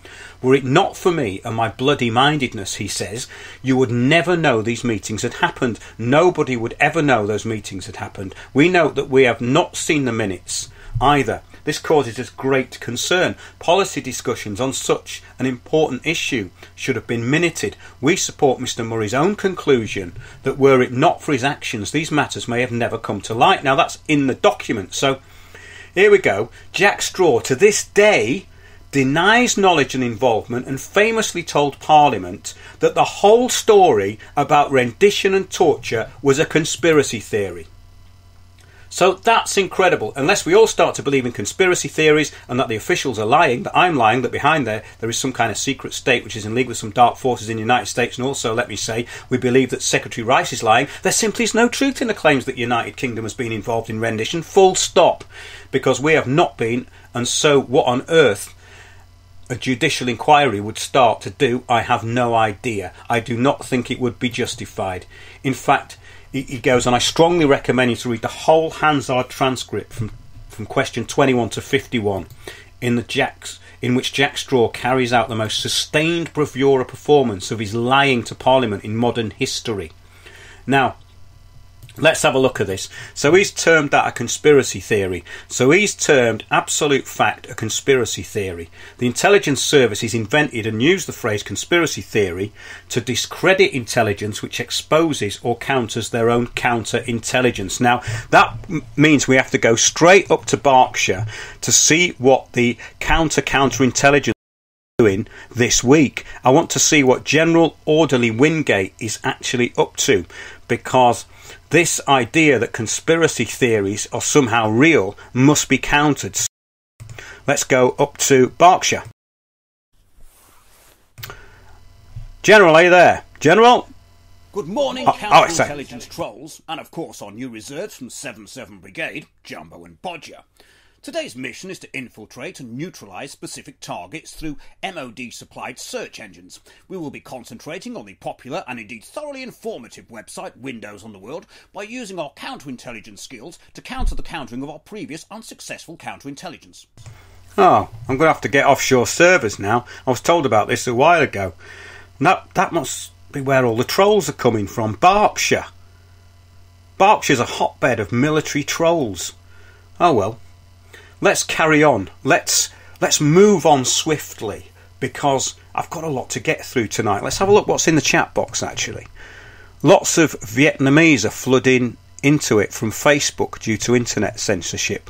S1: Were it not for me and my bloody mindedness, he says, you would never know these meetings had happened. Nobody would ever know those meetings had happened. We note that we have not seen the minutes either. This causes us great concern. Policy discussions on such an important issue should have been minuted. We support Mr. Murray's own conclusion that were it not for his actions, these matters may have never come to light. Now, that's in the document. So, here we go. Jack Straw, to this day, denies knowledge and involvement and famously told Parliament that the whole story about rendition and torture was a conspiracy theory. So that's incredible. Unless we all start to believe in conspiracy theories and that the officials are lying, that I'm lying, that behind there is some kind of secret state which is in league with some dark forces in the United States, and also, let me say, we believe that Secretary Rice is lying, there simply is no truth in the claims that the United Kingdom has been involved in rendition, full stop, because we have not been, and so what on earth a judicial inquiry would start to do, I have no idea. I do not think it would be justified. In fact, he goes on, I strongly recommend you to read the whole Hansard transcript from question 21 to 51 in which Jack Straw carries out the most sustained bravura performance of his lying to Parliament in modern history. Now, let's have a look at this. So he's termed that a conspiracy theory. So he's termed absolute fact a conspiracy theory. The intelligence services invented and used the phrase conspiracy theory to discredit intelligence which exposes or counters their own counter-intelligence. Now, that means we have to go straight up to Berkshire to see what the counter-intelligence doing this week. I want to see what General Orderly Wingate is actually up to, because this idea that conspiracy theories are somehow real must be countered. Let's go up to Berkshire. General, are you there? General?
S17: Good morning, counterintelligence trolls, and of course our new reserves from 7th Brigade, Jumbo and Bodger. Today's mission is to infiltrate and neutralise specific targets through MOD-supplied search engines. We will be concentrating on the popular and indeed thoroughly informative website Windows on the World by using our counterintelligence skills to counter the countering of our previous unsuccessful counterintelligence.
S1: Oh, I'm going to have to get offshore servers now. I was told about this a while ago. That must be where all the trolls are coming from. Berkshire. Berkshire's a hotbed of military trolls. Oh well. Let's carry on. Let's move on swiftly, because I've got a lot to get through tonight. Let's have a look what's in the chat box, actually. Lots of Vietnamese are flooding into it from Facebook due to internet censorship.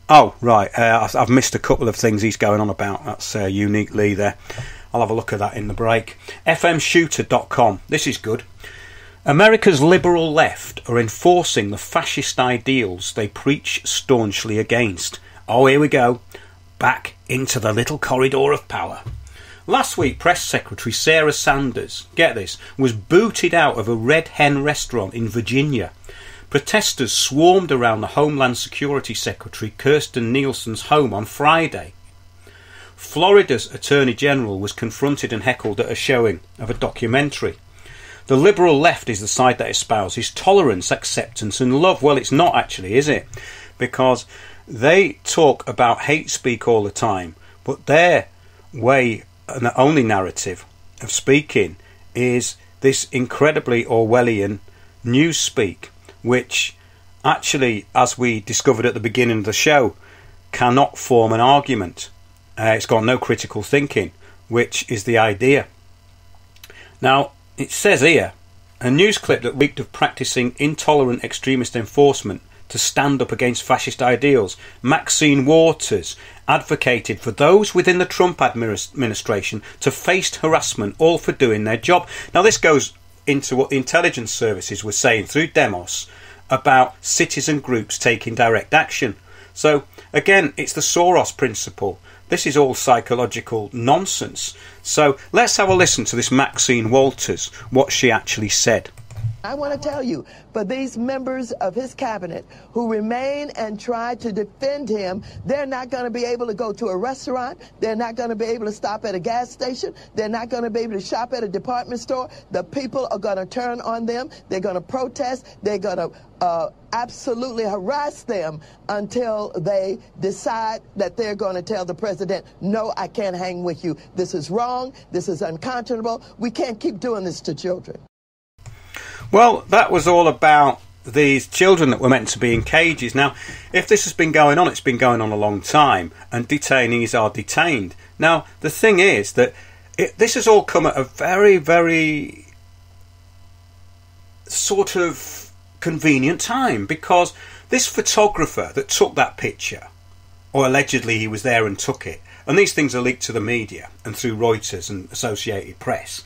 S1: Oh, right. I've missed a couple of things he's going on about. That's Unique Lee there. I'll have a look at that in the break. FMshooter.com. This is good. America's liberal left are enforcing the fascist ideals they preach staunchly against. Oh, here we go. Back into the little corridor of power. Last week, Press Secretary Sarah Sanders, get this, was booted out of a Red Hen restaurant in Virginia. Protesters swarmed around the Homeland Security Secretary Kirstjen Nielsen's home on Friday. Florida's Attorney General was confronted and heckled at a showing of a documentary. The liberal left is the side that espouses tolerance, acceptance and love. Well, it's not actually, is it? Because they talk about hate speak all the time, but their way and the only narrative of speaking is this incredibly Orwellian newspeak, which actually, as we discovered at the beginning of the show, cannot form an argument. It's got no critical thinking, which is the idea. Now, it says here, a news clip that reeked of practising intolerant extremist enforcement to stand up against fascist ideals. Maxine Waters advocated for those within the Trump administration to face harassment, all for doing their job. Now, this goes into what the intelligence services were saying through Demos about citizen groups taking direct action. So, again, it's the Soros principle. This is all psychological nonsense. So let's have a listen to this Maxine Waters, what she actually said.
S18: I want to tell you, for these members of his cabinet who remain and try to defend him, they're not going to be able to go to a restaurant. They're not going to be able to stop at a gas station. They're not going to be able to shop at a department store. The people are going to turn on them. They're going to protest. They're going to absolutely harass them until they decide that they're going to tell the president, no, I can't hang with you. This is wrong. This is unconscionable. We can't keep doing this to children.
S1: Well, that was all about these children that were meant to be in cages. Now, if this has been going on, it's been going on a long time, and detainees are detained. Now, the thing is that this has all come at a very, very sort of convenient time, because this photographer that took that picture, or allegedly he was there and took it, and these things are leaked to the media and through Reuters and Associated Press.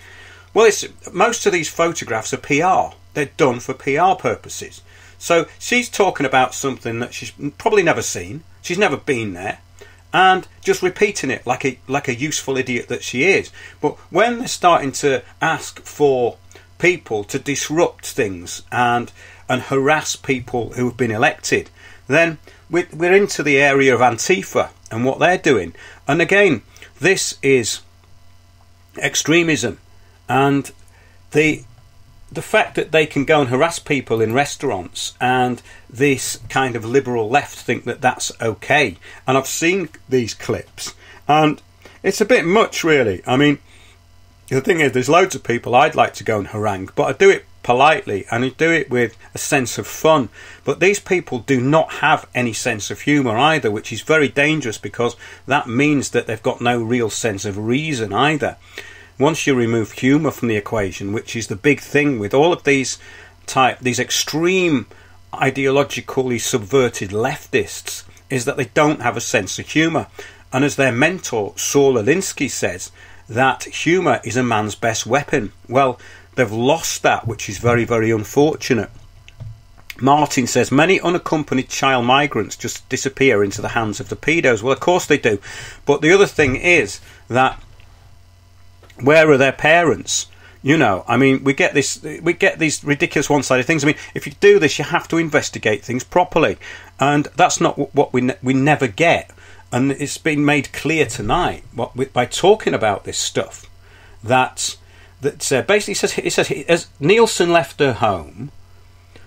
S1: Well, most of these photographs are PR. They're done for PR purposes. So she's talking about something that she's probably never seen. She's never been there. And just repeating it like a useful idiot that she is. But when they're starting to ask for people to disrupt things and harass people who have been elected, then we're into the area of Antifa and what they're doing. And again, this is extremism. And the fact that they can go and harass people in restaurants, and this kind of liberal left think that that's okay. And I've seen these clips, and it's a bit much, really. I mean, the thing is, there's loads of people I'd like to go and harangue, but I do it politely, and I do it with a sense of fun. But these people do not have any sense of humour either, which is very dangerous, because that means that they've got no real sense of reason either. Once you remove humour from the equation, which is the big thing with all of these extreme ideologically subverted leftists, is that they don't have a sense of humour. And as their mentor Saul Alinsky says, that humour is a man's best weapon. Well, they've lost that, which is very, very unfortunate. Martin says, many unaccompanied child migrants just disappear into the hands of the pedos. Well, of course they do. But the other thing is that where are their parents? You know, I mean, we get these ridiculous one-sided things. I mean, if you do this, you have to investigate things properly, and that's not what we never get. And it's been made clear tonight by talking about this stuff that basically it says as Nielsen left her home,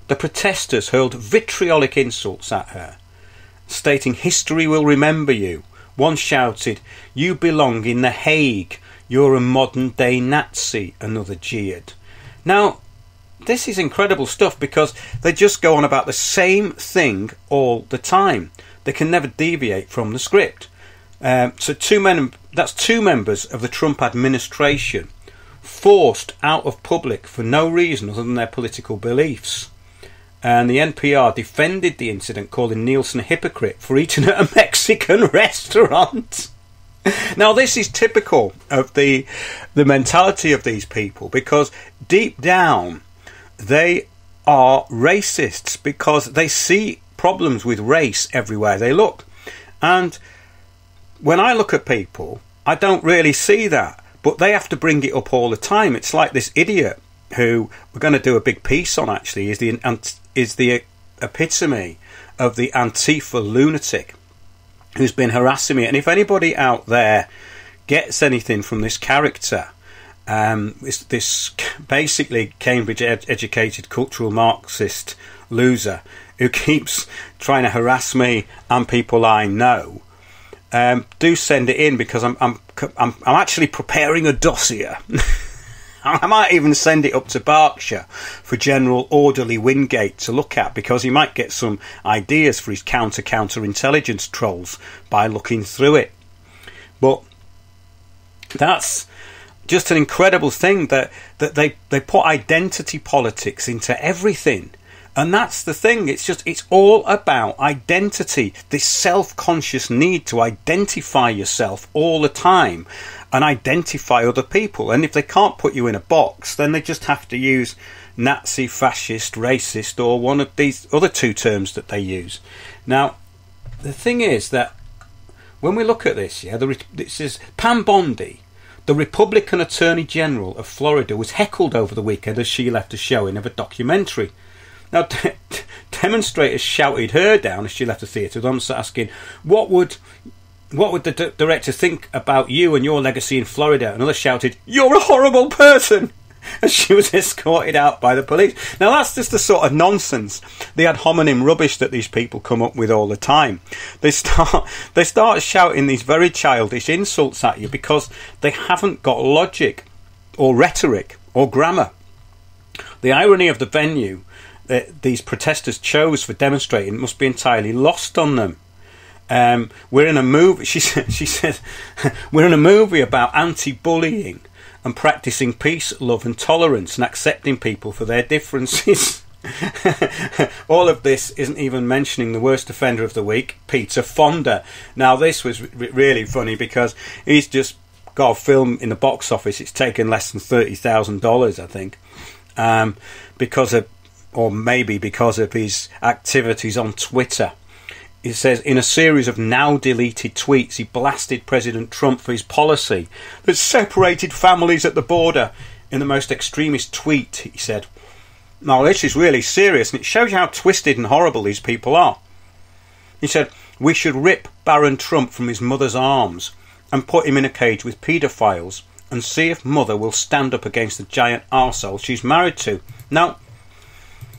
S1: the protesters hurled vitriolic insults at her, stating, "History will remember you." One shouted, "You belong in The Hague. You're a modern-day Nazi," another jeered. Now, this is incredible stuff, because they just go on about the same thing all the time. They can never deviate from the script. So that's two members of the Trump administration forced out of public for no reason other than their political beliefs. And the NPR defended the incident, calling Nielsen a hypocrite for eating at a Mexican restaurant. Now, this is typical of the mentality of these people, because deep down they are racists, because they see problems with race everywhere they look. And when I look at people, I don't really see that, but they have to bring it up all the time. It's like this idiot who we're going to do a big piece on, actually, is the epitome of the Antifa lunatic who's been harassing me. And if anybody out there gets anything from this character, this basically Cambridge educated cultural Marxist loser who keeps trying to harass me and people I know, do send it in, because I'm actually preparing a dossier. I might even send it up to Berkshire for General Orderly Wingate to look at, because he might get some ideas for his counter-intelligence trolls by looking through it. But that's just an incredible thing that they put identity politics into everything. And that's the thing. It's all about identity. This self-conscious need to identify yourself all the time and identify other people. And if they can't put you in a box, then they just have to use Nazi, fascist, racist, or one of these other two terms that they use. Now, the thing is that when we look at this, this is Pam Bondi, the Republican Attorney General of Florida, was heckled over the weekend as she left a showing of a documentary. Now, demonstrators shouted her down as she left the theatre, asking, what would the director think about you and your legacy in Florida? And others shouted, "You're a horrible person," as she was escorted out by the police. Now, that's just the sort of nonsense, the ad hominem rubbish that these people come up with all the time. They start shouting these very childish insults at you because they haven't got logic or rhetoric or grammar. The irony of the venue that these protesters chose for demonstrating must be entirely lost on them. We're in a movie, she said, we're in a movie about anti-bullying and practicing peace, love and tolerance and accepting people for their differences. All of this isn't even mentioning the worst offender of the week, Peter Fonda. Now, this was really funny because he's just got a film in the box office. It's taken less than $30,000, I think, because of his activities on Twitter. It says, in a series of now deleted tweets, he blasted President Trump for his policy that separated families at the border. In the most extremist tweet, he said, "Now this is really serious, and it shows you how twisted and horrible these people are." He said, "We should rip Baron Trump from his mother's arms and put him in a cage with paedophiles and see if mother will stand up against the giant arsehole she's married to." Now,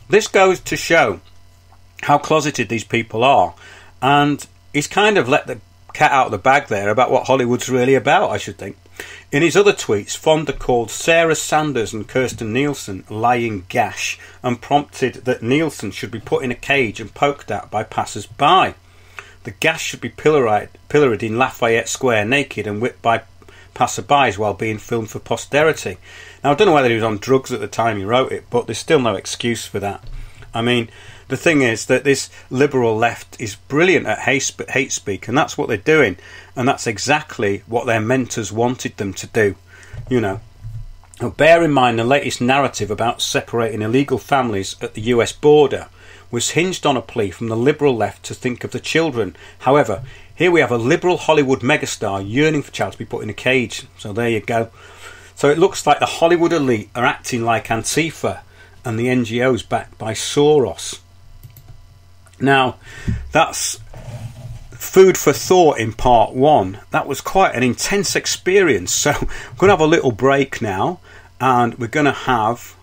S1: this goes to show how closeted these people are, and he's kind of let the cat out of the bag there about what Hollywood's really about, I should think. In his other tweets, Fonda called Sarah Sanders and Kirsten Nielsen lying gash and prompted that Nielsen should be put in a cage and poked at by passers-by. The gash should be pilloried in Lafayette Square naked and whipped by passerbys while being filmed for posterity. Now, I don't know whether he was on drugs at the time he wrote it, but there's still no excuse for that. I mean, the thing is that this liberal left is brilliant at hate speak, and that's what they're doing, and that's exactly what their mentors wanted them to do, you know. Now, bear in mind the latest narrative about separating illegal families at the US border was hinged on a plea from the liberal left to think of the children. However, here we have a liberal Hollywood megastar yearning for child to be put in a cage. So there you go. So it looks like the Hollywood elite are acting like Antifa and the NGOs backed by Soros. Now, that's food for thought in part one. That was quite an intense experience. So we're going to have a little break now, and we're going to have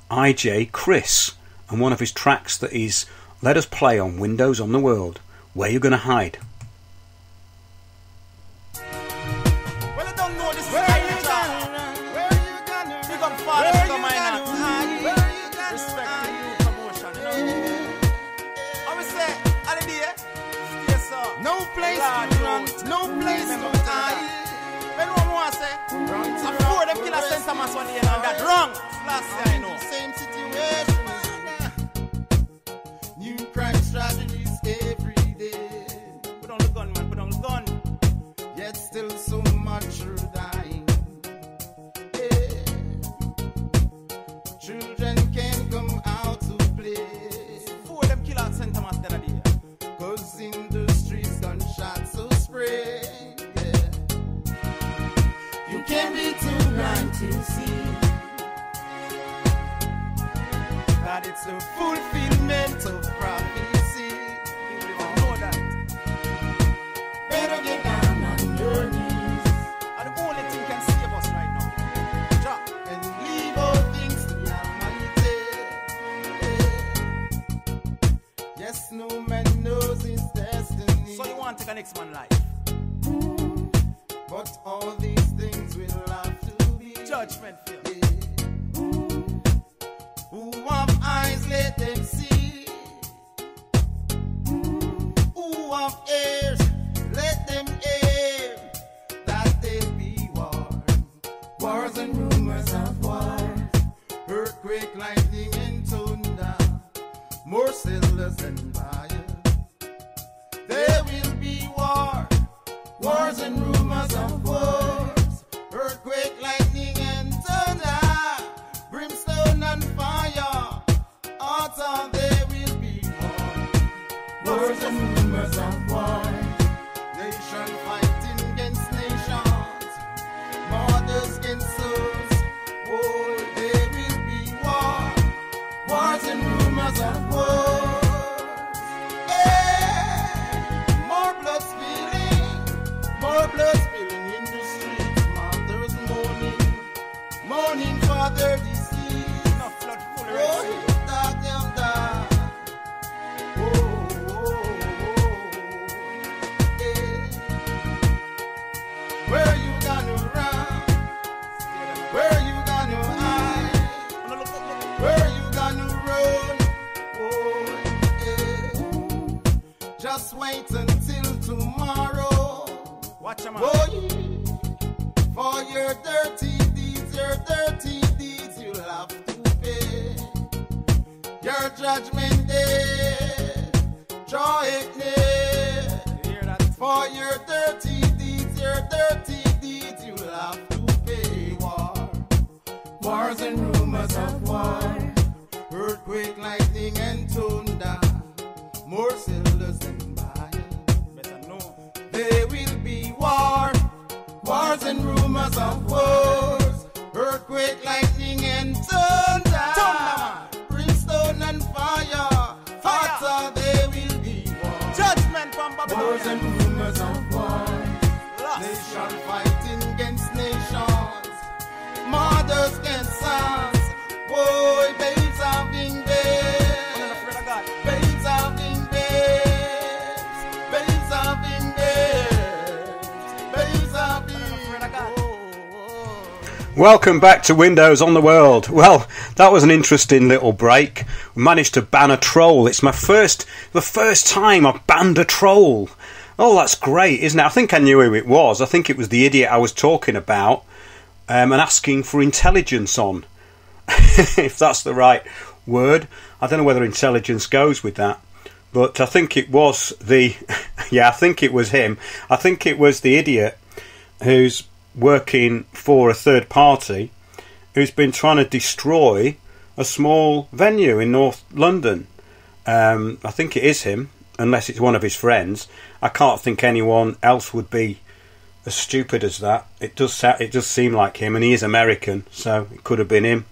S1: IJ Chris and one of his tracks that he's let us play on Windows on the World. Where you going to hide?
S19: No place to run. front, no place to hide. When one want to say, before them kill a St. Thomas one day and that wrong. Last year I know. Same situation. New crime strategies every day. Put on the gun, man, put on the gun. Yet still so much are dying. Yeah. Children can't come out to play. Before them kill out St. Thomas the other day. Cause in the streets gunshots so spray. Yeah. You can't be too blind to see that it's a fulfillment of prophecy. You know that. Better get down on your knees. And the only thing can save us right now. Drop and leave all things to the Almighty. Yes, no man knows his destiny. So you want to take a next man's life? But all these things will have to be judgment filled. Who have eyes, let them see. Who have ears, let them hear. That there be wars and rumors of wars, earthquake, lightning and thunder, more settlers and fire. There will be wars and rumors of wars, earthquake, lightning and thunder, brimstone and fire. Also there will be wars and rumors of wars, nation fighting against nations, mothers against sons. Oh, there will be wars and rumors of wars. Hey, more blood spilling in the streets. Mothers mourning for their disease. Enough blood full of Where you gonna run? Where you gonna hide? Where you gonna run? Just wait until tomorrow. Watch 'em out. For your dirty deeds, you'll have to pay. Your judgment day, draw it near. For your dirty deeds, you'll have to pay. Wars and rumors of war, earthquake, lightning and thunder, more settlers than buyers. Better know. There will be wars and rumors of wars, earthquake, lightning and thunder, brimstone and fire. Hotter there will be wars. Judgment from Babylon. Wars and rumors of wars, nation fighting against nations, mothers against sons. Boy, babes are being babes. Babes are being babes. Babes are being babes. Babes are being.
S1: Welcome back to Windows on the World. Well, that was an interesting little break. We managed to ban a troll. It's the first time I've banned a troll. Oh, that's great, isn't it? I think I knew who it was. I think it was the idiot I was talking about and asking for intelligence on. If that's the right word. I don't know whether intelligence goes with that. But I think it was I think it was him. I think it was the idiot who's working for a third party who's been trying to destroy a small venue in North London. I think it is him, unless it's one of his friends. I can't think anyone else would be as stupid as that. It does seem like him, and he is American, so it could have been him.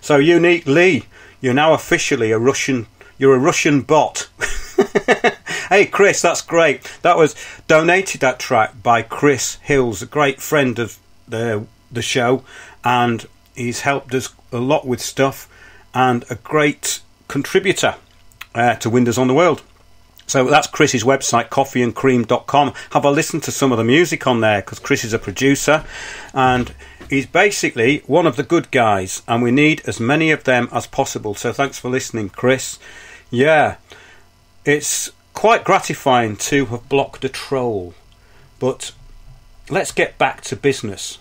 S1: So Unique Lee, you're now officially a Russian. You're a Russian bot. Hey Chris, that's great. That was donated, that track, by Chris Hills, a great friend of the show, and he's helped us a lot with stuff, and a great contributor to Windows on the World. So that's Chris's website, coffeeandcream.com. Have a listen to some of the music on there, because Chris is a producer and he's basically one of the good guys, and we need as many of them as possible. So thanks for listening, Chris. Yeah, it's quite gratifying to have blocked a troll. But let's get back to business.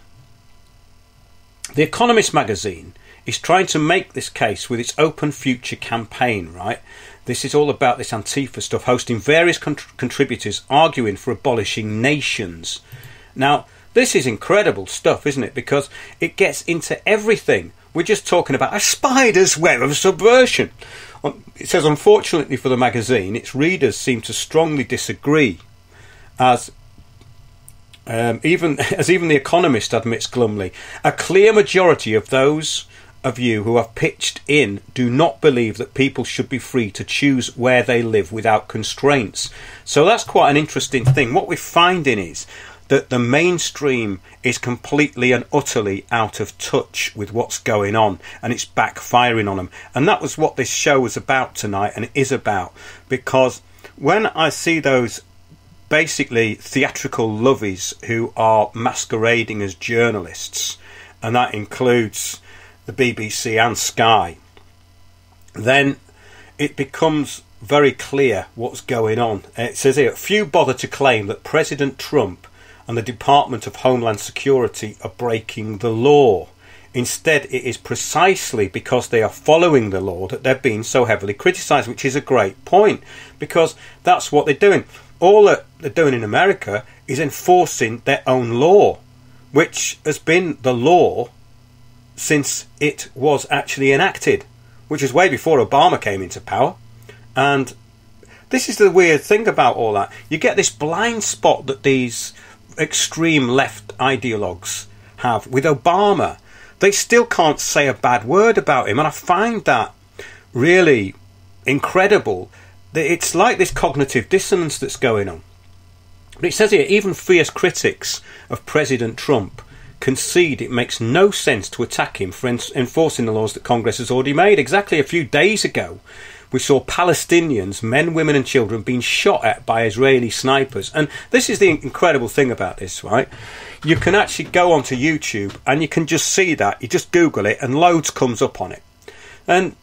S1: The Economist magazine is trying to make this case with its Open Future campaign, right? This is all about this Antifa stuff, hosting various contributors arguing for abolishing nations. Now, this is incredible stuff, isn't it? Because it gets into everything. We're just talking about a spider's web of subversion. It says, unfortunately for the magazine, its readers seem to strongly disagree, as even The Economist admits glumly. A clear majority of those of you who have pitched in do not believe that people should be free to choose where they live without constraints. So that's quite an interesting thing. What we're finding is that the mainstream is completely and utterly out of touch with what's going on, and it's backfiring on them. And that was what this show was about tonight, and it is about, because when I see those basically theatrical lovies who are masquerading as journalists, and that includes the BBC and Sky, then it becomes very clear what's going on. It says here, few bother to claim that President Trump and the Department of Homeland Security are breaking the law. Instead, it is precisely because they are following the law that they're being so heavily criticised, which is a great point, because that's what they're doing. All that they're doing in America is enforcing their own law, which has been the law since it was actually enacted, which is way before Obama came into power. And this is the weird thing about all that. You get this blind spot that these extreme left ideologues have with Obama. They still can't say a bad word about him, and I find that really incredible. It's like this cognitive dissonance that's going on. But it says here, even fierce critics of President Trump concede it makes no sense to attack him for enforcing the laws that Congress has already made. Exactly a few days ago, we saw Palestinians, men, women and children, being shot at by Israeli snipers. And this is the incredible thing about this, right? You can actually go onto YouTube and you can just see that. You just Google it and loads comes up on it. And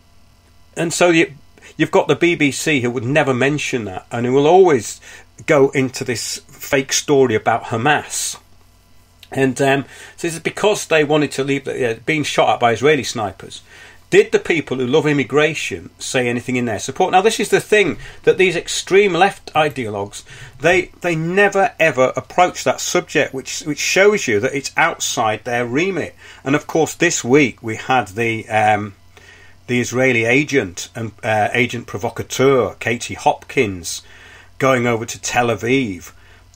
S1: so you've got the BBC who would never mention that, and who will always go into this fake story about Hamas. And so this is because they wanted to leave being shot at by Israeli snipers. Did the people who love immigration say anything in their support? Now, this is the thing, that these extreme left ideologues, they never ever approach that subject, which shows you that it's outside their remit. And of course, this week we had the Israeli agent and agent provocateur Katie Hopkins going over to Tel Aviv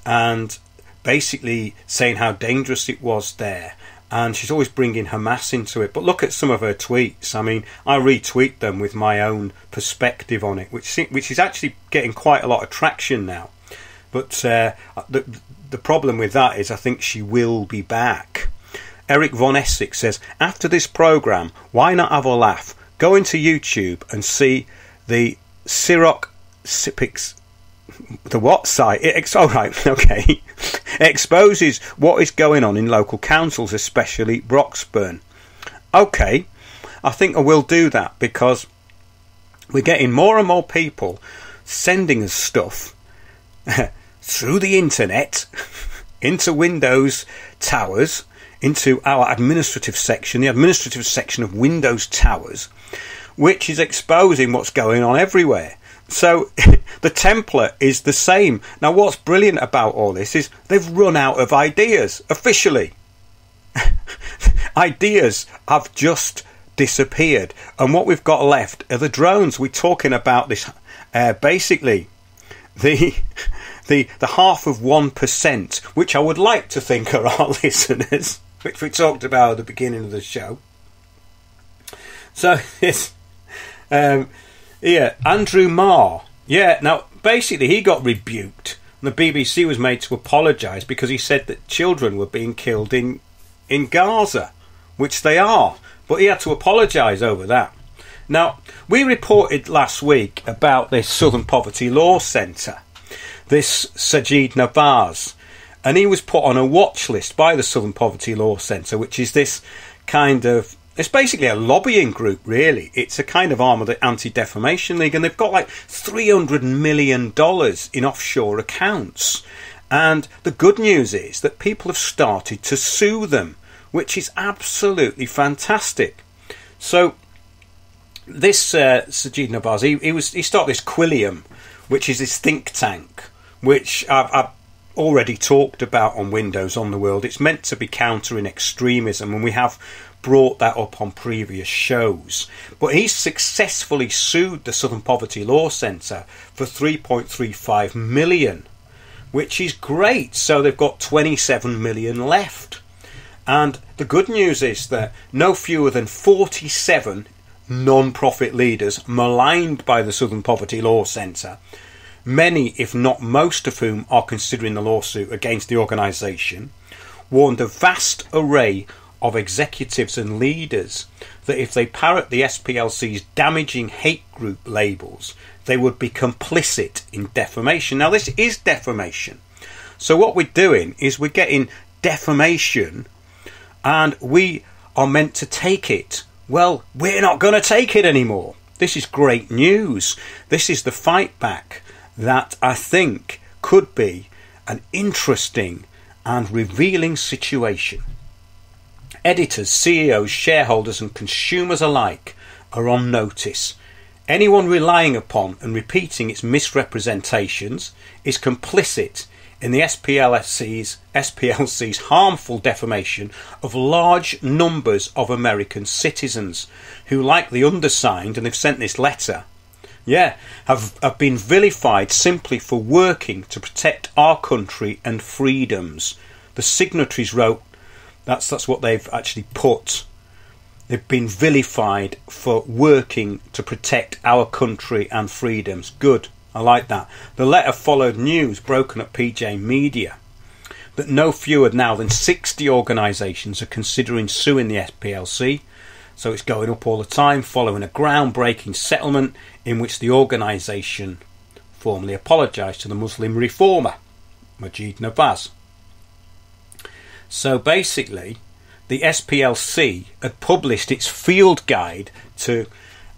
S1: and basically saying how dangerous it was there, and she's always bringing Hamas into it. But look at some of her tweets. I mean, I retweet them with my own perspective on it, which is actually getting quite a lot of traction now. But the problem with that is I think she will be back. Eric Von Essex says, after this programme, why not have a laugh? Go into YouTube and see the Siroc Sipix. The what site? It exposes what is going on in local councils, especially Broxburn. Okay, I think I will do that, because we're getting more and more people sending us stuff through the internet into Windows Towers, into our administrative section, the administrative section of Windows Towers, which is exposing what's going on everywhere. So the template is the same. Now, what's brilliant about all this is they've run out of ideas, officially. Ideas have just disappeared. And what we've got left are the drones. We're talking about this, basically, the 1/2%, which I would like to think are our listeners, which we talked about at the beginning of the show. So it's... Andrew Marr. Yeah, now, basically, he got rebuked. And the BBC was made to apologise because he said that children were being killed in Gaza, which they are. But he had to apologise over that. Now, we reported last week about this Southern Poverty Law Centre, this Sajid Nawaz. And he was put on a watch list by the Southern Poverty Law Centre, which is this kind of it's basically a lobbying group, really. It's a kind of arm of the Anti-Defamation League, and they've got like $300 million in offshore accounts. And the good news is that people have started to sue them, which is absolutely fantastic. So this Sajid Nawaz, he started this Quilliam, which is his think tank, which I've already talked about on Windows on the World. It's meant to be countering extremism, and we have brought that up on previous shows. But he's successfully sued the Southern Poverty Law Centre for $3.35 million, which is great. So they've got $27 million left. And the good news is that no fewer than 47 non-profit leaders maligned by the Southern Poverty Law Centre, many, if not most of whom, are considering the lawsuit against the organisation, warned a vast array of executives and leaders that if they parrot the SPLC's damaging hate group labels, they would be complicit in defamation. Now, this is defamation. So what we're doing is we're getting defamation and we are meant to take it. Well, we're not going to take it anymore. This is great news. This is the fight back that I think could be an interesting and revealing situation. Editors, CEOs, shareholders and consumers alike are on notice. Anyone relying upon and repeating its misrepresentations is complicit in the SPLC's harmful defamation of large numbers of American citizens who, like the undersigned, and they've sent this letter, have been vilified simply for working to protect our country and freedoms. The signatories wrote, that's what they've actually put. They've been vilified for working to protect our country and freedoms. Good, I like that. The letter followed news broken at PJ Media that no fewer now than 60 organisations are considering suing the SPLC. So it's going up all the time, following a groundbreaking settlement in which the organisation formally apologised to the Muslim reformer, Sajid Nawaz. So basically, the SPLC had published its field guide to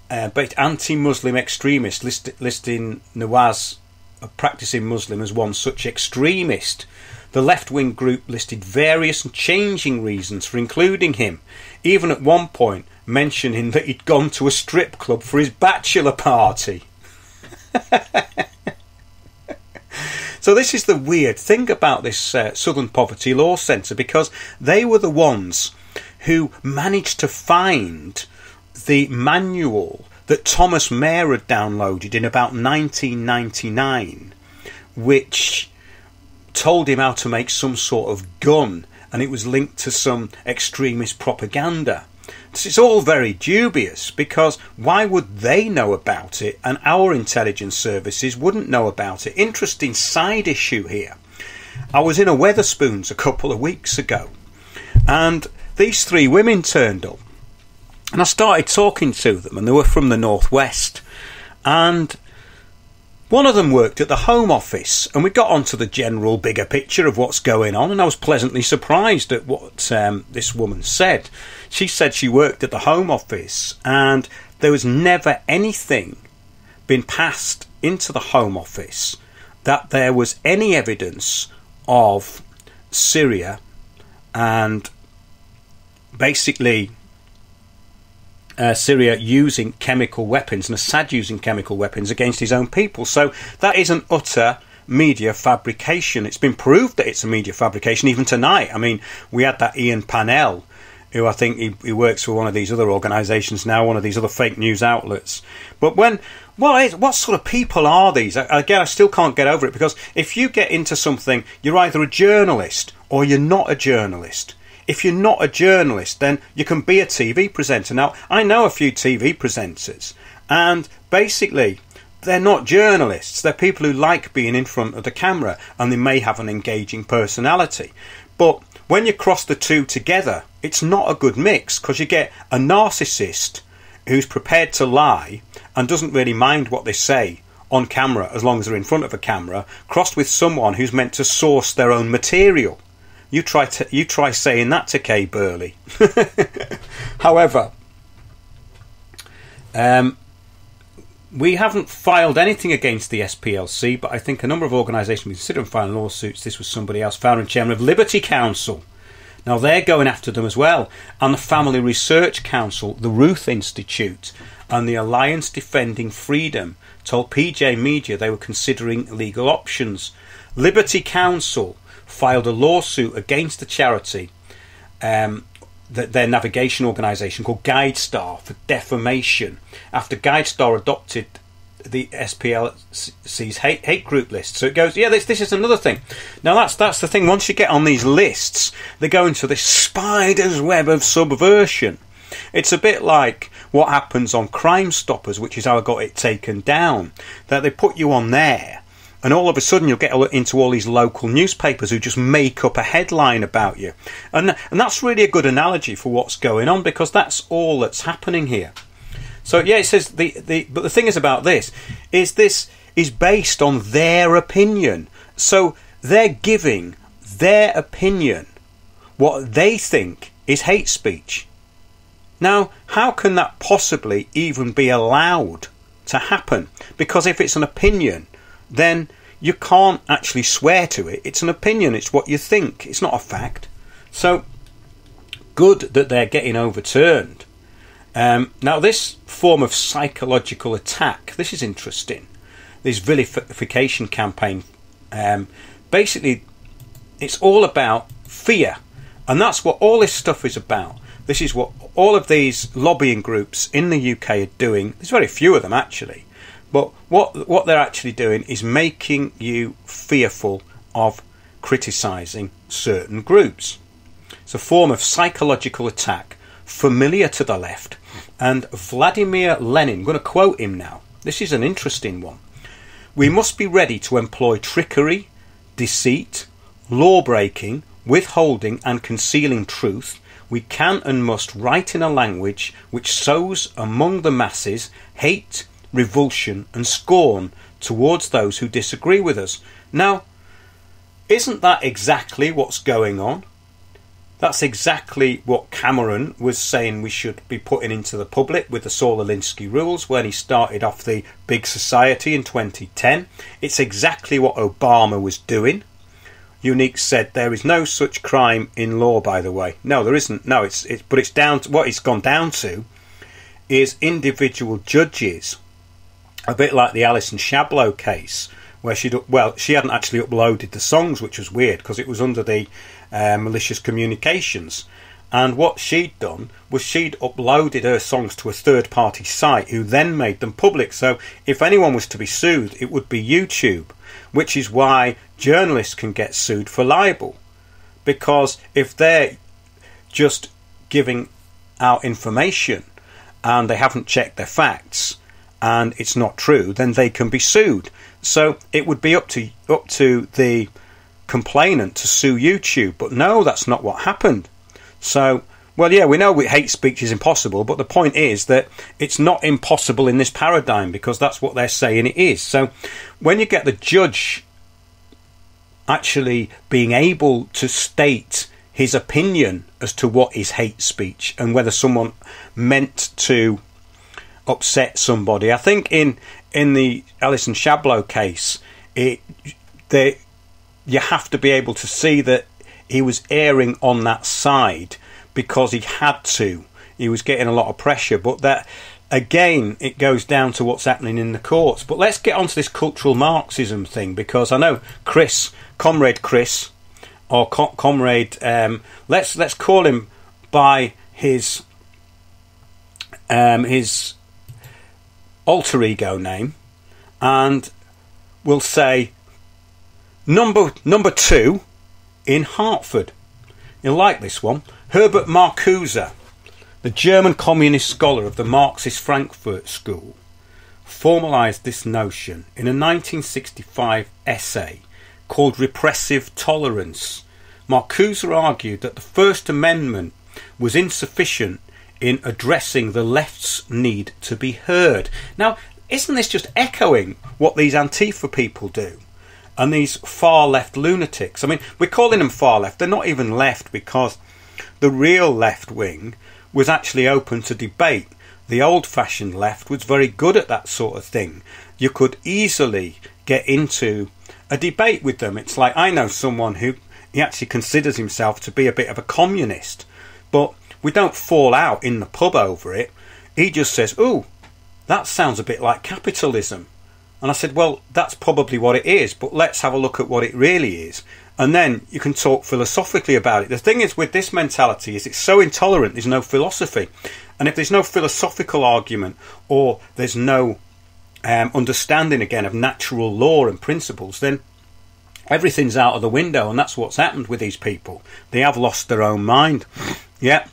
S1: anti-Muslim extremists, listing Nawaz, a practising Muslim, as one such extremist. The left-wing group listed various and changing reasons for including him, even at one point mentioning that he'd gone to a strip club for his bachelor party. So this is the weird thing about this Southern Poverty Law Centre, because they were the ones who managed to find the manual that Thomas Mayer had downloaded in about 1999, which told him how to make some sort of gun, and it was linked to some extremist propaganda. It's all very dubious, because why would they know about it and our intelligence services wouldn't know about it? Interesting side issue here. I was in a Wetherspoons a couple of weeks ago, and these three women turned up, and I started talking to them, and they were from the Northwest, and one of them worked at the Home Office, and we got onto the general bigger picture of what's going on, and I was pleasantly surprised at what this woman said. She said she worked at the Home Office, and there was never anything been passed into the Home Office that there was any evidence of Syria and basically Syria using chemical weapons and Assad using chemical weapons against his own people. So that is an utter media fabrication. It's been proved that it's a media fabrication even tonight. I mean, we had that Ian Pannell, who I think he works for one of these other organisations now, one of these other fake news outlets. But what sort of people are these? Again, I still can't get over it, because if you get into something, you're either a journalist or you're not a journalist. If you're not a journalist, then you can be a TV presenter. Now, I know a few TV presenters, and basically, they're not journalists. They're people who like being in front of the camera, and they may have an engaging personality. But when you cross the two together, it's not a good mix, because you get a narcissist who's prepared to lie and doesn't really mind what they say on camera as long as they're in front of a camera, crossed with someone who's meant to source their own material. You try saying that to Kay Burley. However, we haven't filed anything against the SPLC, but I think a number of organisations are considering filing lawsuits. This was somebody else, founder and chairman of Liberty Council. Now they're going after them as well. And the Family Research Council, the Ruth Institute, and the Alliance Defending Freedom told PJ Media they were considering legal options. Liberty Council filed a lawsuit against the charity, their navigation organisation called GuideStar, for defamation after GuideStar adopted the SPLC's hate group list. So it goes, yeah, this is another thing. Now that's the thing. Once you get on these lists, they go into this spider's web of subversion. It's a bit like what happens on Crime Stoppers, which is how I got it taken down. That they put you on there, and all of a sudden you'll get into all these local newspapers who just make up a headline about you. And that's really a good analogy for what's going on, because that's all that's happening here. So yeah, it says but the thing is about this is based on their opinion. So they're giving their opinion, what they think is hate speech. Now, how can that possibly even be allowed to happen? Because if it's an opinion, then you can't actually swear to it. It's an opinion. It's what you think. It's not a fact. So good that they're getting overturned. Now, this form of psychological attack, this is interesting. This vilification campaign, basically, it's all about fear. And that's what all this stuff is about. This is what all of these lobbying groups in the UK are doing. There's very few of them, actually. But what they're actually doing is making you fearful of criticising certain groups. It's a form of psychological attack familiar to the left. And Vladimir Lenin, I'm going to quote him now. This is an interesting one. We must be ready to employ trickery, deceit, law-breaking, withholding and concealing truth. We can and must write in a language which sows among the masses hate, revulsion and scorn towards those who disagree with us. Now, isn't that exactly what's going on? That's exactly what Cameron was saying we should be putting into the public with the Saul Alinsky rules when he started off the big society in 2010. It's exactly what Obama was doing. Unique said there is no such crime in law, by the way. No, there isn't. No, but it's down to what it's gone down to is individual judges, a bit like the Alison Shablow case, where she hadn't actually uploaded the songs, which was weird because it was under the malicious communications. And what she'd done was she'd uploaded her songs to a third-party site who then made them public. So if anyone was to be sued, it would be YouTube, which is why journalists can get sued for libel. Because if they're just giving out information and they haven't checked their facts and it's not true, then they can be sued. So it would be up to the complainant to sue YouTube. But no, that's not what happened. So, well, yeah, we know hate speech is impossible, but the point is that it's not impossible in this paradigm because that's what they're saying it is. So when you get the judge actually being able to state his opinion as to what is hate speech and whether someone meant to upset somebody, I think in the Alison Shablow case, you have to be able to see that he was erring on that side because he had to. He was getting a lot of pressure. But that, again, it goes down to what's happening in the courts. But let's get onto this cultural Marxism thing, because I know Comrade Chris, or Comrade, let's call him by his alter ego name, and we'll say number 2 in Hartford. You'll like this one. Herbert Marcuse, the German communist scholar of the Marxist Frankfurt School, formalised this notion in a 1965 essay called Repressive Tolerance. Marcuse argued that the First Amendment was insufficient in addressing the left's need to be heard. Now, isn't this just echoing what these Antifa people do? and these far left lunatics. I mean, we're calling them far left. They're not even left, because the real left wing was actually open to debate. The old-fashioned left was very good at that sort of thing. You could easily get into a debate with them. It's like, I know someone who he actually considers himself to be a bit of a communist, but we don't fall out in the pub over it. He just says, "Ooh, that sounds a bit like capitalism." And I said, well, that's probably what it is, but let's have a look at what it really is. And then you can talk philosophically about it. The thing is with this mentality is it's so intolerant, there's no philosophy. And if there's no philosophical argument, or there's no understanding, again, of natural law and principles, then everything's out of the window. And that's what's happened with these people. They have lost their own mind. Yeah.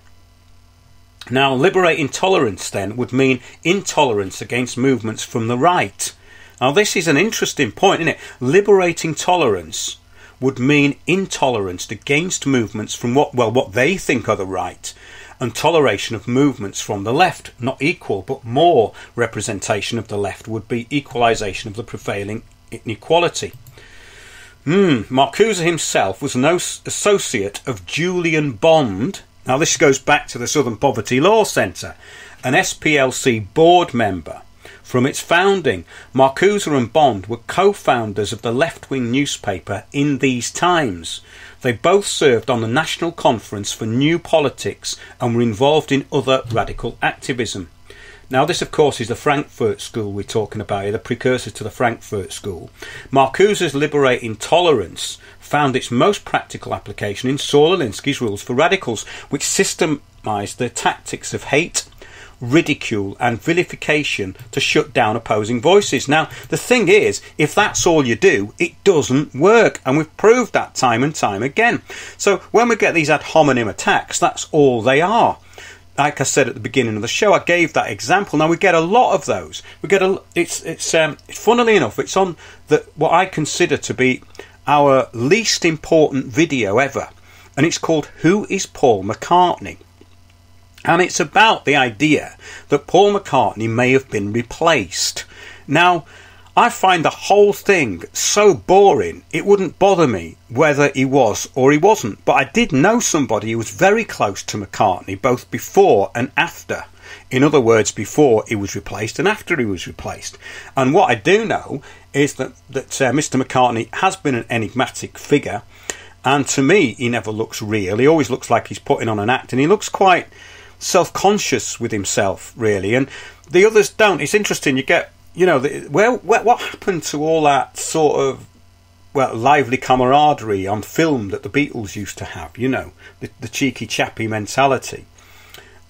S1: Now, liberating tolerance, then, would mean intolerance against movements from the right. Now, this is an interesting point, isn't it? Liberating tolerance would mean intolerance against movements from what they think are the right, and toleration of movements from the left. Not equal, but more representation of the left would be equalisation of the prevailing inequality. Marcuse himself was an associate of Julian Bond. Now, this goes back to the Southern Poverty Law Centre, an SPLC board member. From its founding, Marcuse and Bond were co-founders of the left-wing newspaper In These Times. They both served on the National Conference for New Politics and were involved in other radical activism. Now, this, of course, is the Frankfurt School we're talking about here, the precursor to the Frankfurt School. Marcuse's liberating tolerance found its most practical application in Saul Alinsky's Rules for Radicals, which systematised the tactics of hate, ridicule and vilification to shut down opposing voices. Now, the thing is, if that's all you do, it doesn't work, and we've proved that time and time again. So when we get these ad hominem attacks, that's all they are. Like I said at the beginning of the show, I gave that example. Now, we get a lot of those. We get it's funnily enough, it's on what I consider to be our least important video ever, and it's called "Who is Paul McCartney?" And it's about the idea that Paul McCartney may have been replaced. Now, I find the whole thing so boring, it wouldn't bother me whether he was or he wasn't. But I did know somebody who was very close to McCartney, both before and after. In other words, before he was replaced and after he was replaced. And what I do know is that Mr. McCartney has been an enigmatic figure. And to me, he never looks real. He always looks like he's putting on an act, and he looks quite self-conscious with himself, really, and the others don't. It's interesting, you get, what happened to all that sort of lively camaraderie on film that the Beatles used to have, the cheeky chappy mentality.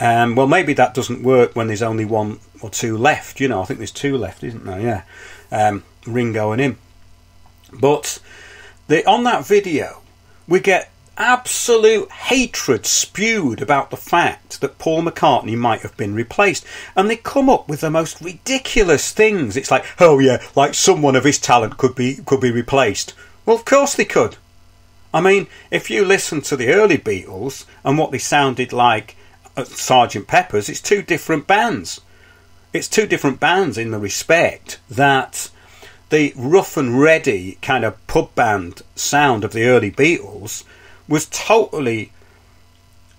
S1: Well, maybe that doesn't work when there's only one or two left. I think there's two left, isn't there? Yeah, Ringo and him. But on that video, we get absolute hatred spewed about the fact that Paul McCartney might have been replaced, and they come up with the most ridiculous things. It's like, oh yeah, like someone of his talent could be replaced. Well, of course they could. I mean, if you listen to the early Beatles and what they sounded like at Sgt. Pepper's, it's two different bands. It's two different bands in the respect that the rough and ready kind of pub band sound of the early Beatles was totally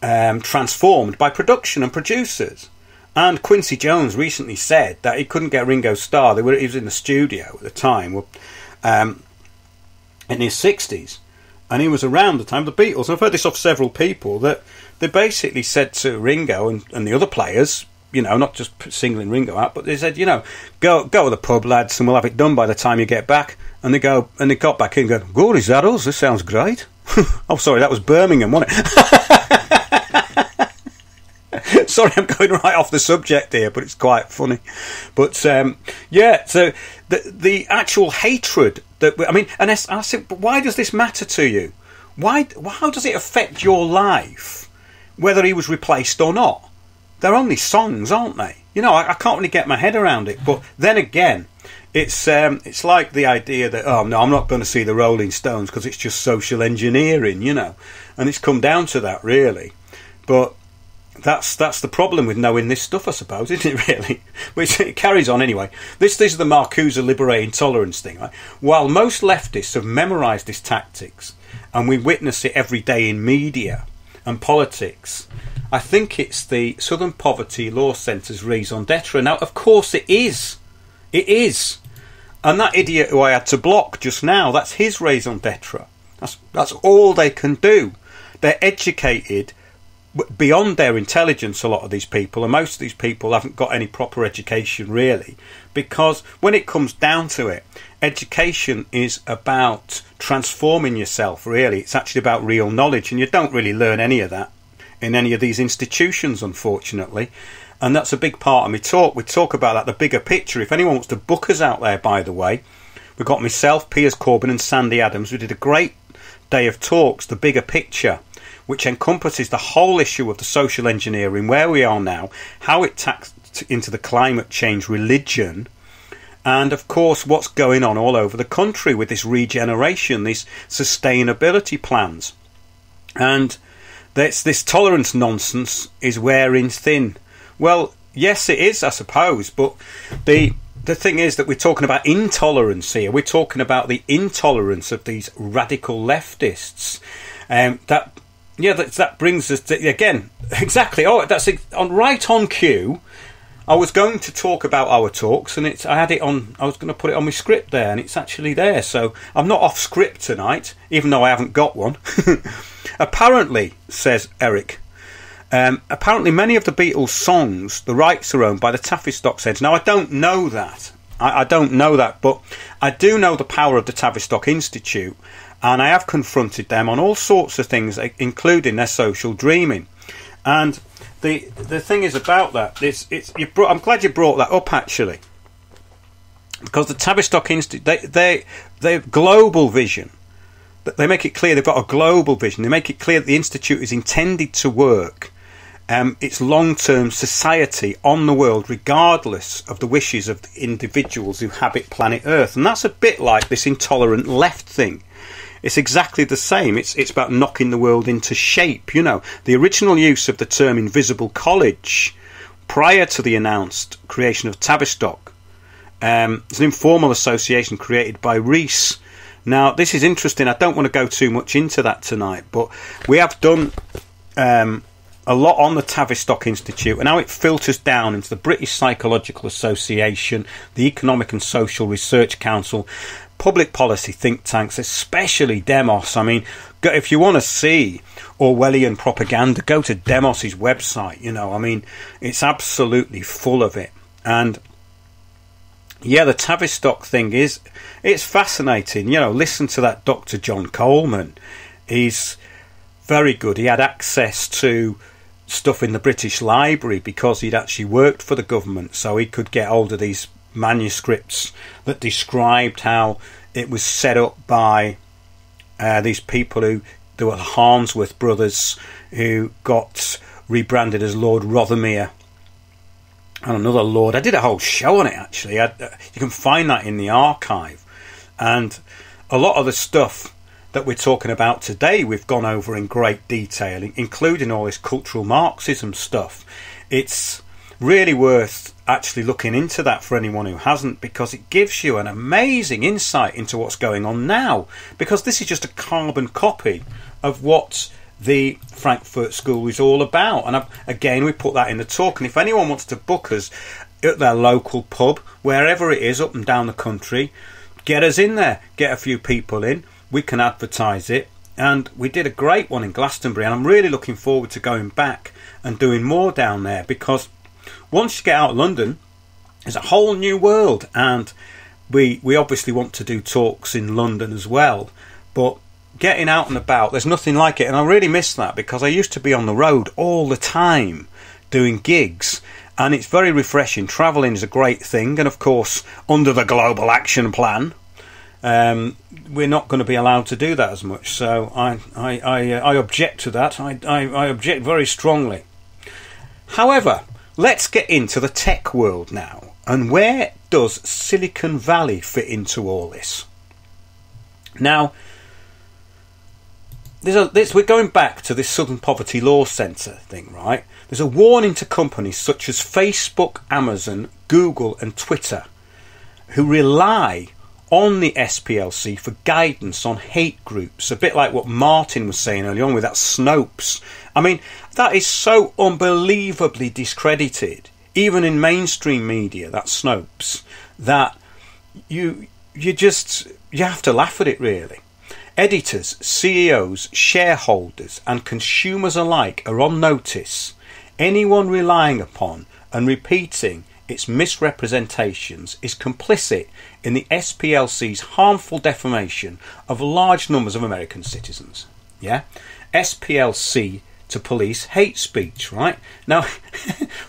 S1: transformed by production and producers. And Quincy Jones recently said that he couldn't get Ringo Starr. He was in the studio at the time, in his 60s, and he was around the time of the Beatles. I've heard this off several people, that they basically said to Ringo and the other players, not just singling Ringo out, but they said, go to the pub, lads, and we'll have it done by the time you get back. And they got back in and go, "Good, is that us? This sounds great." Oh, sorry, that was Birmingham, wasn't it? Sorry, I'm going right off the subject here, but it's quite funny. But so the actual hatred and I said, but why does this matter to you? How does it affect your life whether he was replaced or not? They're only songs, aren't they? I can't really get my head around it. But then again, it's like the idea that, oh no, I'm not going to see the Rolling Stones because it's just social engineering, and it's come down to that, really. But that's the problem with knowing this stuff, I suppose, isn't it, really? But it carries on anyway. This is the Marcuse Libere intolerance thing. Right? While most leftists have memorised this tactics, and we witness it every day in media and politics, I think it's the Southern Poverty Law Centre's raison d'etre. Now, of course it is. It is. And that idiot who I had to block just now, that's his raison d'etre. That's all they can do. They're educated beyond their intelligence, a lot of these people, and most of these people haven't got any proper education really, because when it comes down to it, education is about transforming yourself, really. It's actually about real knowledge, and you don't really learn any of that in any of these institutions, unfortunately. And that's a big part of my talk. We talk about that, the bigger picture. If anyone wants to book us out there, by the way, we've got myself, Piers Corbyn and Sandy Adams. We did a great day of talks, the bigger picture, which encompasses the whole issue of the social engineering, where we are now, how it taps into the climate change religion, and of course what's going on all over the country with this regeneration, these sustainability plans. And this tolerance nonsense is wearing thin. Well, yes it is, I suppose, but the thing is that we're talking about intolerance here. We're talking about the intolerance of these radical leftists. That brings us to, again, exactly. Oh, that's right on cue. I was going to talk about our talks, and I had it on. I was going to put it on my script there, and it's actually there. So I'm not off script tonight, even though I haven't got one. Apparently, says Eric. Apparently, many of the Beatles' songs, the rights are owned by the Tavistock Centre. Now, I don't know that. I don't know that, but I do know the power of the Tavistock Institute. And I have confronted them on all sorts of things, including their social dreaming. And the thing is about that, I'm glad you brought that up, actually. Because the Tavistock Institute, they have global vision. They make it clear they've got a global vision. They make it clear that the Institute is intended to work its long-term society on the world, regardless of the wishes of the individuals who habit planet Earth. And that's a bit like this intolerant left thing. It's exactly the same. It's about knocking the world into shape. You know, the original use of the term invisible college prior to the announced creation of Tavistock is an informal association created by Rees. Now, this is interesting. I don't want to go too much into that tonight, but we have done a lot on the Tavistock Institute and how it filters down into the British Psychological Association, the Economic and Social Research Council, public policy think tanks, especially Demos. I mean, if you want to see Orwellian propaganda, go to Demos's website. You know, I mean, it's absolutely full of it. And yeah, the Tavistock thing it's fascinating. You know, listen to that Dr. John Coleman. He's very good. He had access to stuff in the British Library because he'd actually worked for the government, so he could get hold of these manuscripts that described how it was set up by these people there were the Harnsworth brothers who got rebranded as Lord Rothermere and another lord. I did a whole show on it, actually. You can find that in the archive. And a lot of the stuff that we're talking about today we've gone over in great detail, including all this cultural Marxism stuff. It's really worth actually looking into that for anyone who hasn't, because it gives you an amazing insight into what's going on now, because this is just a carbon copy of what the Frankfurt School is all about. And again, we put that in the talk, and if anyone wants to book us at their local pub, wherever it is up and down the country, get us in there, get a few people in, we can advertise it. And we did a great one in Glastonbury, and I'm really looking forward to going back and doing more down there, because once you get out of London, there's a whole new world. And we obviously want to do talks in London as well, but getting out and about, there's nothing like it. And I really miss that, because I used to be on the road all the time doing gigs, and it's very refreshing. Travelling is a great thing, and of course under the Global Action Plan we're not going to be allowed to do that as much, so I object to that. I object very strongly. However, let's get into the tech world now, and where does Silicon Valley fit into all this? Now, we're going back to this Southern Poverty Law Centre thing, right? There's a warning to companies such as Facebook, Amazon, Google and Twitter who rely on the SPLC for guidance on hate groups, a bit like what Martin was saying earlier on with that Snopes. I mean, that is so unbelievably discredited, even in mainstream media, that Snopes, that you have to laugh at it, really. Editors, CEOs, shareholders and consumers alike are on notice. Anyone relying upon and repeating its misrepresentations is complicit in the SPLC's harmful defamation of large numbers of American citizens. Yeah? SPLC to police hate speech, right? Now,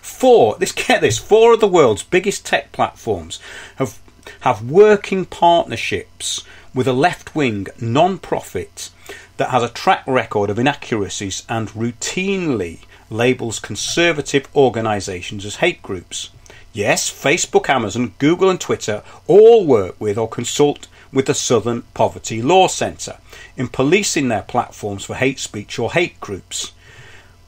S1: four of the world's biggest tech platforms have working partnerships with a left-wing non-profit that has a track record of inaccuracies and routinely labels conservative organisations as hate groups. Yes, Facebook, Amazon, Google and Twitter all work with or consult with the Southern Poverty Law Centre in policing their platforms for hate speech or hate groups.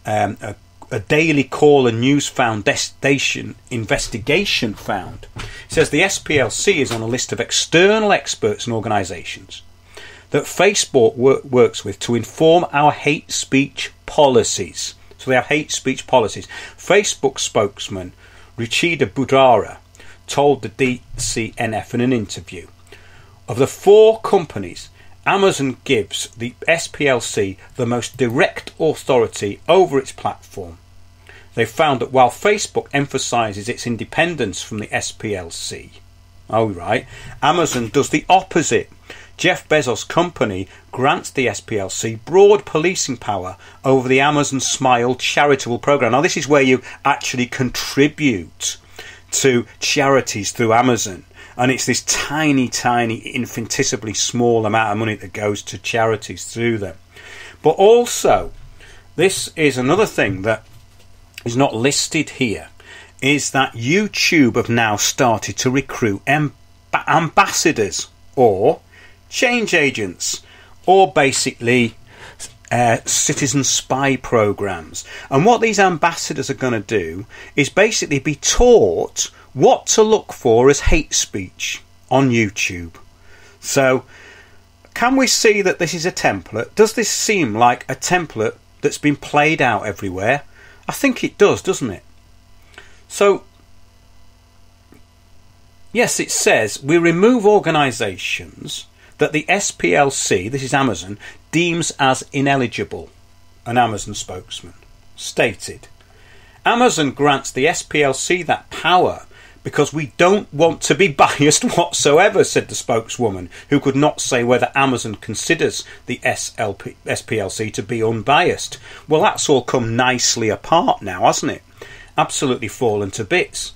S1: A Daily Caller News Foundation investigation found. It says the SPLC is on a list of external experts and organisations that Facebook works with to inform our hate speech policies. So they have hate speech policies. Facebook spokesman Ruchida Budara told the DCNF in an interview, of the four companies, Amazon gives the SPLC the most direct authority over its platform. They found that while Facebook emphasises its independence from the SPLC, Amazon does the opposite. Jeff Bezos' company grants the SPLC broad policing power over the Amazon Smile charitable program. Now, this is where you actually contribute to charities through Amazon. And it's this tiny, infinitesimally small amount of money that goes to charities through them. But also, this is another thing that is not listed here, is that YouTube have now started to recruit ambassadors or change agents or basically citizen spy programs. And what these ambassadors are going to do is basically be taught what to look for as hate speech on YouTube. So, can we see that this is a template? Does this seem like a template that's been played out everywhere? I think it does, doesn't it? So, yes, it says we remove organisations that the SPLC, this is Amazon, deems as ineligible, an Amazon spokesman stated. Amazon grants the SPLC that power because we don't want to be biased whatsoever, said the spokeswoman, who could not say whether Amazon considers the SPLC to be unbiased. Well, that's all come nicely apart now, hasn't it? Absolutely fallen to bits.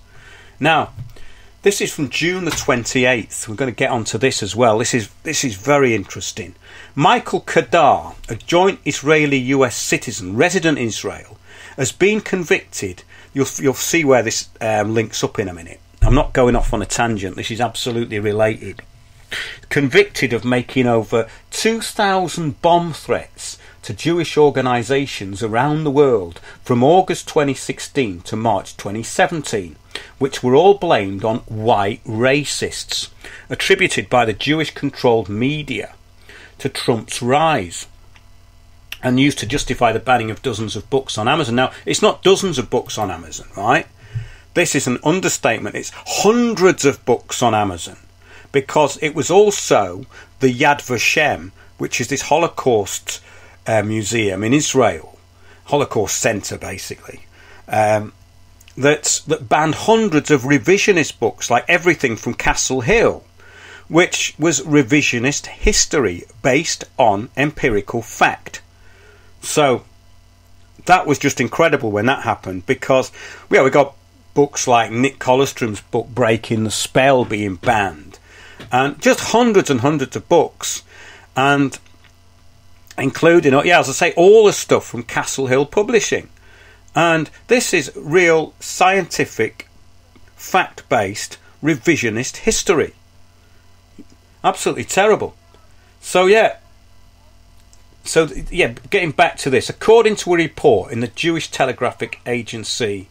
S1: Now, this is from June the 28th. We're going to get onto this as well. This is very interesting. Michael Kadar, a joint Israeli-US citizen resident in Israel, has been convicted. You'll see where this links up in a minute. I'm not going off on a tangent. This is absolutely related. Convicted of making over 2,000 bomb threats to Jewish organisations around the world from August 2016 to March 2017, which were all blamed on white racists, attributed by the Jewish-controlled media to Trump's rise, and used to justify the banning of dozens of books on Amazon. Now, it's not dozens of books on Amazon, right? This is an understatement. It's hundreds of books on Amazon, because it was also the Yad Vashem, which is this Holocaust museum in Israel, Holocaust Centre, basically, that banned hundreds of revisionist books, like everything from Castle Hill, which was revisionist history based on empirical fact. So that was just incredible when that happened, because we got books like Nick Collestrom's book Breaking the Spell being banned, and just hundreds and hundreds of books, and including, as I say, all the stuff from Castle Hill Publishing. And this is real scientific, fact-based, revisionist history. Absolutely terrible. So yeah, getting back to this, according to a report in the Jewish Telegraph Agency,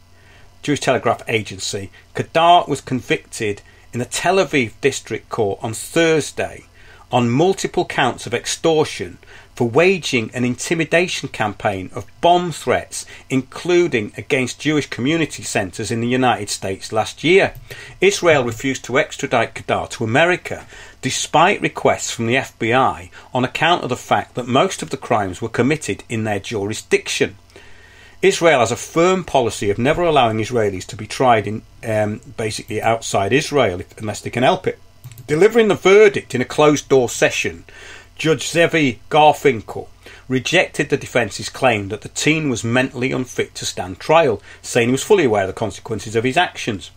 S1: Kedar was convicted in the Tel Aviv District Court on Thursday on multiple counts of extortion for waging an intimidation campaign of bomb threats, including against Jewish community centres in the United States last year. Israel refused to extradite Kedar to America, despite requests from the FBI on account of the fact that most of the crimes were committed in their jurisdiction. Israel has a firm policy of never allowing Israelis to be tried in basically outside Israel unless they can help it. Delivering the verdict in a closed-door session, Judge Zevi Garfinkel rejected the defence's claim that the teen was mentally unfit to stand trial, saying he was fully aware of the consequences of his actions.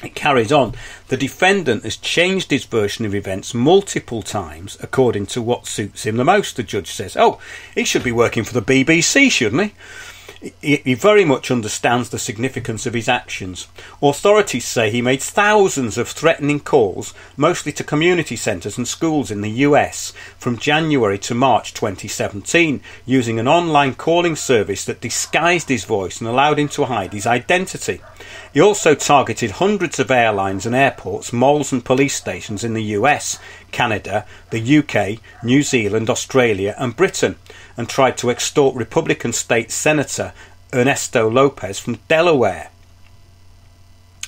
S1: It carries on. The defendant has changed his version of events multiple times according to what suits him the most, the judge says. Oh, he should be working for the BBC, shouldn't he? He very much understands the significance of his actions. Authorities say he made thousands of threatening calls, mostly to community centres and schools in the US, from January to March 2017, using an online calling service that disguised his voice and allowed him to hide his identity. He also targeted hundreds of airlines and airports, malls and police stations in the US, Canada, the UK, New Zealand, Australia and Britain, and tried to extort Republican State Senator Ernesto Lopez from Delaware.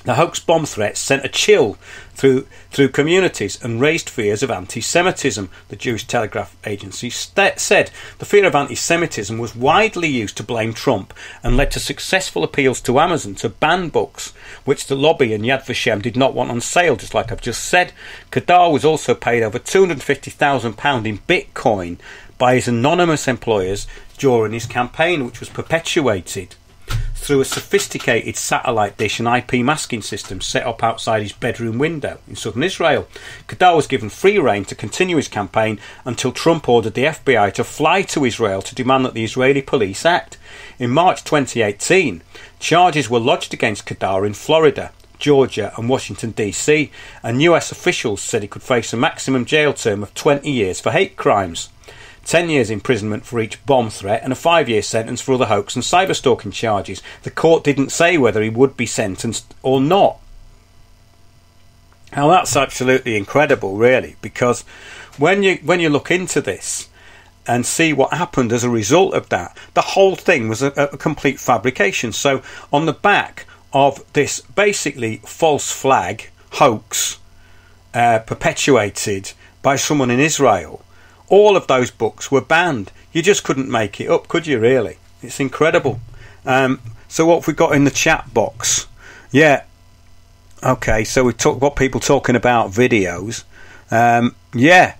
S1: The hoax bomb threats sent a chill through communities and raised fears of anti-Semitism, the Jewish Telegraph Agency said. The fear of anti-Semitism was widely used to blame Trump and led to successful appeals to Amazon to ban books, which the lobby and Yad Vashem did not want on sale, just like I've just said. Kedar was also paid over £250,000 in Bitcoin by his anonymous employers during his campaign, which was perpetuated through a sophisticated satellite dish and IP masking system set up outside his bedroom window in southern Israel. Kedar was given free rein to continue his campaign until Trump ordered the FBI to fly to Israel to demand that the Israeli police act. In March 2018, charges were lodged against Kedar in Florida, Georgia and Washington DC, and US officials said he could face a maximum jail term of 20 years for hate crimes. 10 years imprisonment for each bomb threat and a 5-year sentence for other hoax and cyberstalking charges. The court didn't say whether he would be sentenced or not. Now that's absolutely incredible, really, because when you look into this and see what happened as a result of that, the whole thing was a complete fabrication. So on the back of this basically false flag hoax perpetuated by someone in Israel, all of those books were banned. You just couldn't make it up, could you, really? It's incredible. So what have we got in the chat box? Yeah. Okay, so we talked about people talking about videos. Yeah.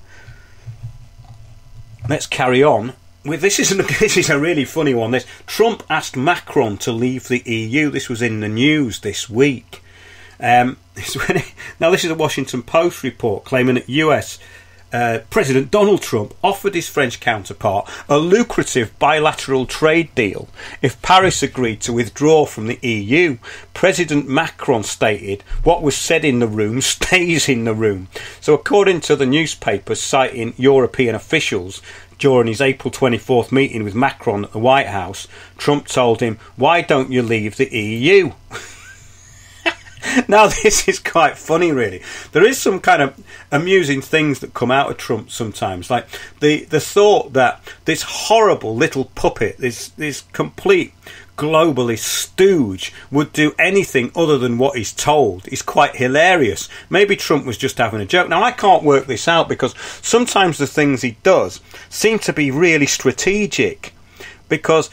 S1: Let's carry on. This is a really funny one. This Trump asked Macron to leave the EU. This was in the news this week. Now, this is a Washington Post report claiming that US President Donald Trump offered his French counterpart a lucrative bilateral trade deal if Paris agreed to withdraw from the EU. President Macron stated, "What was said in the room stays in the room." So according to the newspapers citing European officials, during his April 24th meeting with Macron at the White House, Trump told him, "Why don't you leave the EU?" Now, this is quite funny, really. There is some kind of amusing things that come out of Trump sometimes, like the thought that this horrible little puppet, this complete globalist stooge, would do anything other than what he's told is quite hilarious. Maybe Trump was just having a joke. Now, I can't work this out because sometimes the things he does seem to be really strategic, because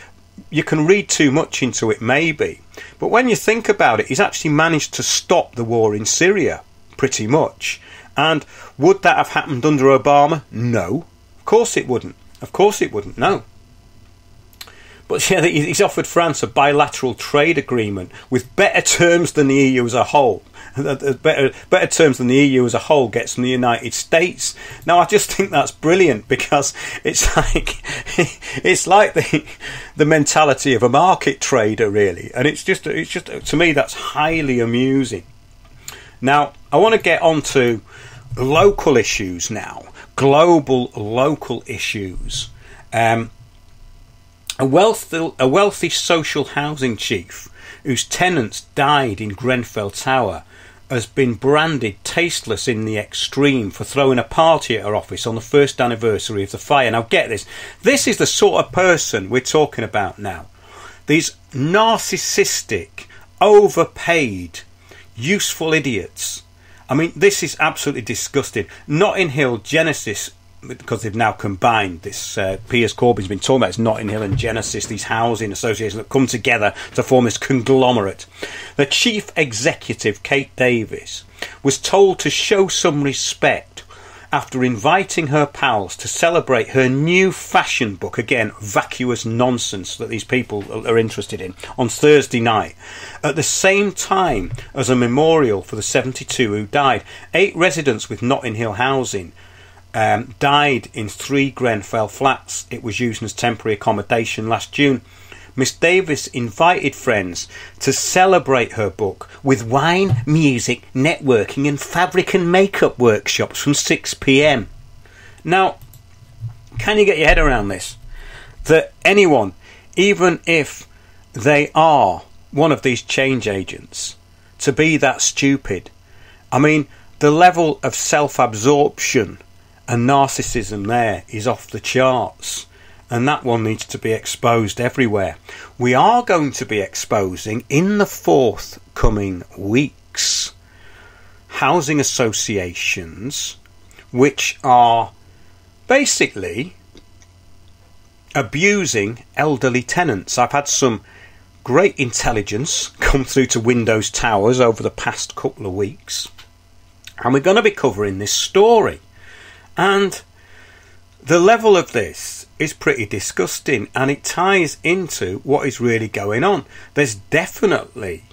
S1: you can read too much into it, maybe. But when you think about it, he's actually managed to stop the war in Syria, pretty much. And would that have happened under Obama? No. Of course it wouldn't. Of course it wouldn't, no. But yeah, he's offered France a bilateral trade agreement with better terms than the EU as a whole. Better terms than the EU as a whole gets from the United States. Now, I just think that's brilliant, because it's like the mentality of a market trader, really, and it's just to me that's highly amusing. Now, I want to get on to local issues now, global local issues. A wealthy social housing chief whose tenants died in Grenfell Tower has been branded tasteless in the extreme for throwing a party at her office on the first anniversary of the fire. Now get this, this is the sort of person we're talking about now. These narcissistic, overpaid, useful idiots. I mean, this is absolutely disgusting. Notting Hill, Genesis, because they've now combined this, Piers Corbyn's been talking about, it's Notting Hill and Genesis, these housing associations that come together to form this conglomerate. The chief executive, Kate Davies, was told to show some respect after inviting her pals to celebrate her new fashion book, again, vacuous nonsense that these people are interested in, on Thursday night, at the same time as a memorial for the 72 who died. 8 residents with Notting Hill housing died in 3 Grenfell flats. It was used as temporary accommodation last June. Miss Davis invited friends to celebrate her book with wine, music, networking and fabric and makeup workshops from 6 p.m. Now, can you get your head around this? That anyone, even if they are one of these change agents, to be that stupid. I mean, the level of self-absorption and narcissism there is off the charts, and that one needs to be exposed everywhere. We are going to be exposing in the forthcoming weeks housing associations which are basically abusing elderly tenants. I've had some great intelligence come through to Windows Towers over the past couple of weeks, and we're going to be covering this story. And the level of this is pretty disgusting, and it ties into what is really going on. There's definitely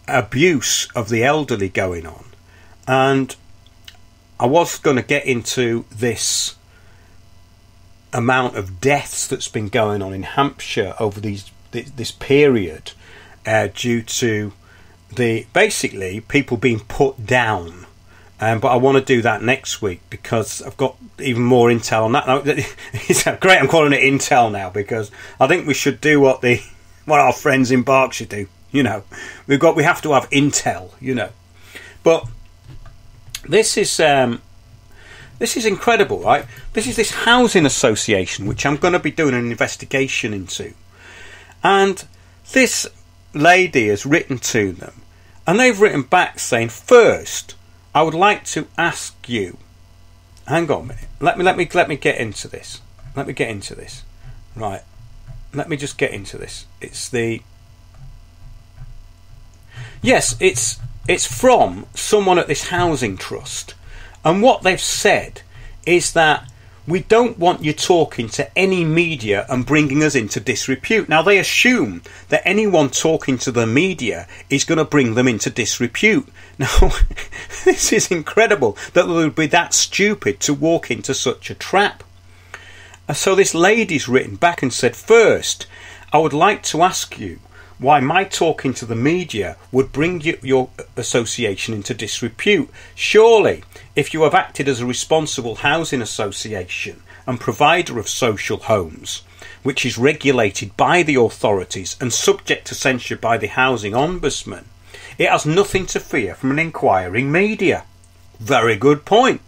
S1: abuse of the elderly going on, and I was going to get into this amount of deaths that's been going on in Hampshire over this period due to basically people being put down. But I want to do that next week because I've got even more intel on that. Now, it's great I'm calling it intel now, because I think we should do what our friends in Berkshire do. You know, we have to have intel. You know, but this is incredible, right? This is this housing association which I'm going to be doing an investigation into, and this lady has written to them, and they've written back saying, first, I would like to ask you. Hang on a minute. Let me get into this. Let me get into this. Right. Let me just get into this. It's from someone at this housing trust, and what they've said is that we don't want you talking to any media and bringing us into disrepute. Now, they assume that anyone talking to the media is going to bring them into disrepute. Now, this is incredible that they would be that stupid to walk into such a trap. So this lady's written back and said, first, I would like to ask you why my talking to the media would bring your association into disrepute. Surely, if you have acted as a responsible housing association and provider of social homes, which is regulated by the authorities and subject to censure by the Housing Ombudsman, it has nothing to fear from an inquiring media. Very good point.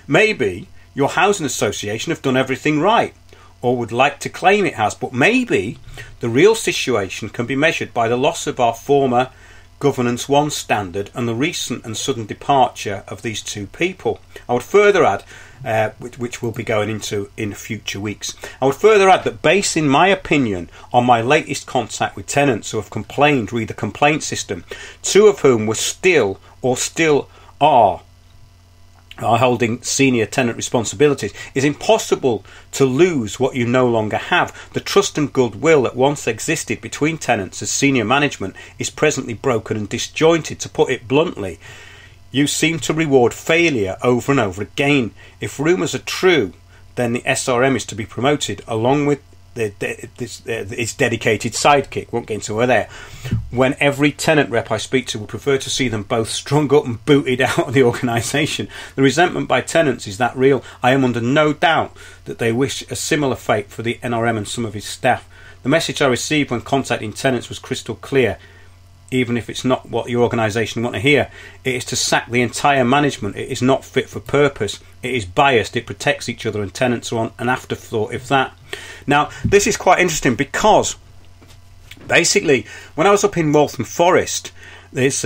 S1: Maybe your housing association have done everything right, or would like to claim it has, but maybe the real situation can be measured by the loss of our former Governance 1 standard and the recent and sudden departure of these 2 people. I would further add, which we'll be going into in future weeks, I would further add that basing my opinion on my latest contact with tenants who have complained through the complaint system, 2 of whom were still are holding senior tenant responsibilities, is impossible to lose what you no longer have. The trust and goodwill that once existed between tenants as senior management is presently broken and disjointed. To put it bluntly, you seem to reward failure over and over again. If rumours are true, then the SRM is to be promoted along with his dedicated sidekick. Won't get into her there. When every tenant rep I speak to would prefer to see them both strung up and booted out of the organisation. The resentment by tenants is that real. I am under no doubt that they wish a similar fate for the NRM and some of his staff. The message I received when contacting tenants was crystal clear. Even if it's not what your organisation want to hear, it is to sack the entire management. It is not fit for purpose. It is biased. It protects each other, and tenants are on an afterthought, if that. Now, this is quite interesting because basically, when I was up in Waltham Forest, there's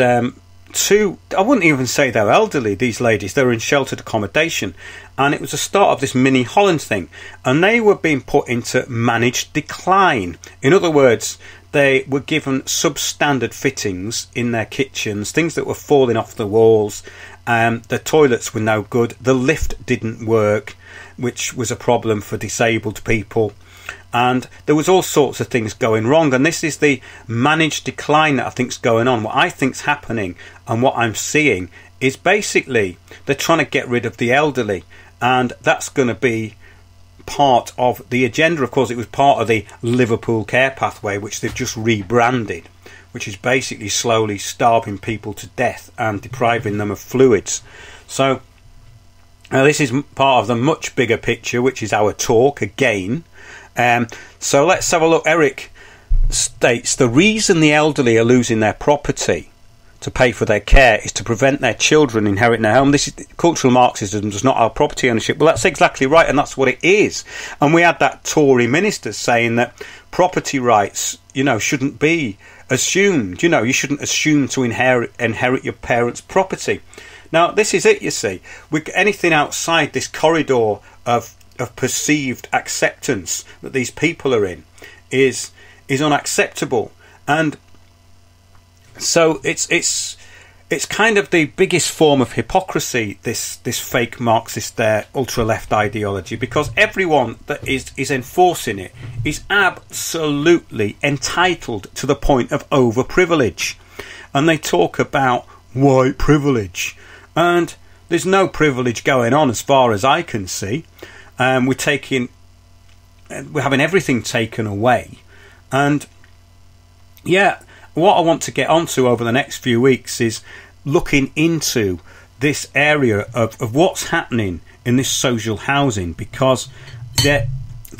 S1: two, I wouldn't even say they're elderly, these ladies. They were in sheltered accommodation, and it was the start of this mini Holland thing, and they were being put into managed decline. In other words, they were given substandard fittings in their kitchens, things that were falling off the walls. The toilets were no good. The lift didn't work, which was a problem for disabled people. And there was all sorts of things going wrong. And this is the managed decline that I think's going on. What I think's happening and what I'm seeing is basically they're trying to get rid of the elderly. And that's going to be part of the agenda. Of course, it was part of the Liverpool Care Pathway, which they've just rebranded, which is basically slowly starving people to death and depriving them of fluids. So this is part of the much bigger picture, which is our talk again. So let's have a look. Eric states the reason the elderly are losing their property to pay for their care is to prevent their children inheriting their home. This is cultural Marxism, does not have property ownership. Well, that's exactly right, and that's what it is. And we had that Tory minister saying that property rights, shouldn't be assumed. You shouldn't assume to inherit your parents' property. Now, this is it, you see. Anything outside this corridor of perceived acceptance that these people are in is unacceptable. And so it's kind of the biggest form of hypocrisy, this fake Marxist ultra-left ideology, because everyone that is enforcing it is absolutely entitled to the point of over-privilege. And they talk about white privilege. And there's no privilege going on as far as I can see. We're having everything taken away. And yeah, what I want to get onto over the next few weeks is looking into this area of what's happening in this social housing, because the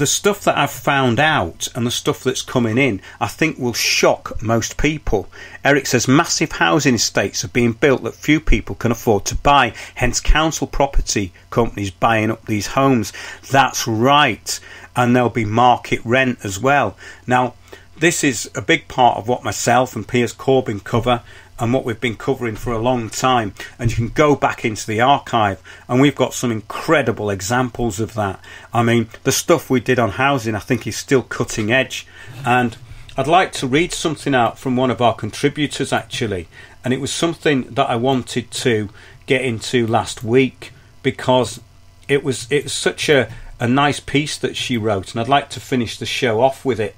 S1: stuff that I've found out and the stuff that's coming in, I think will shock most people. Eric says massive housing estates are being built that few people can afford to buy, hence council property companies buying up these homes. That's right, and there'll be market rent as well. Now, this is a big part of what myself and Piers Corbyn cover, and what we've been covering for a long time. And you can go back into the archive, and we've got some incredible examples of that. I mean, the stuff we did on housing, I think, is still cutting edge. And I'd like to read something out from one of our contributors, actually. And it was something that I wanted to get into last week, because it was such a nice piece that she wrote, and I'd like to finish the show off with it.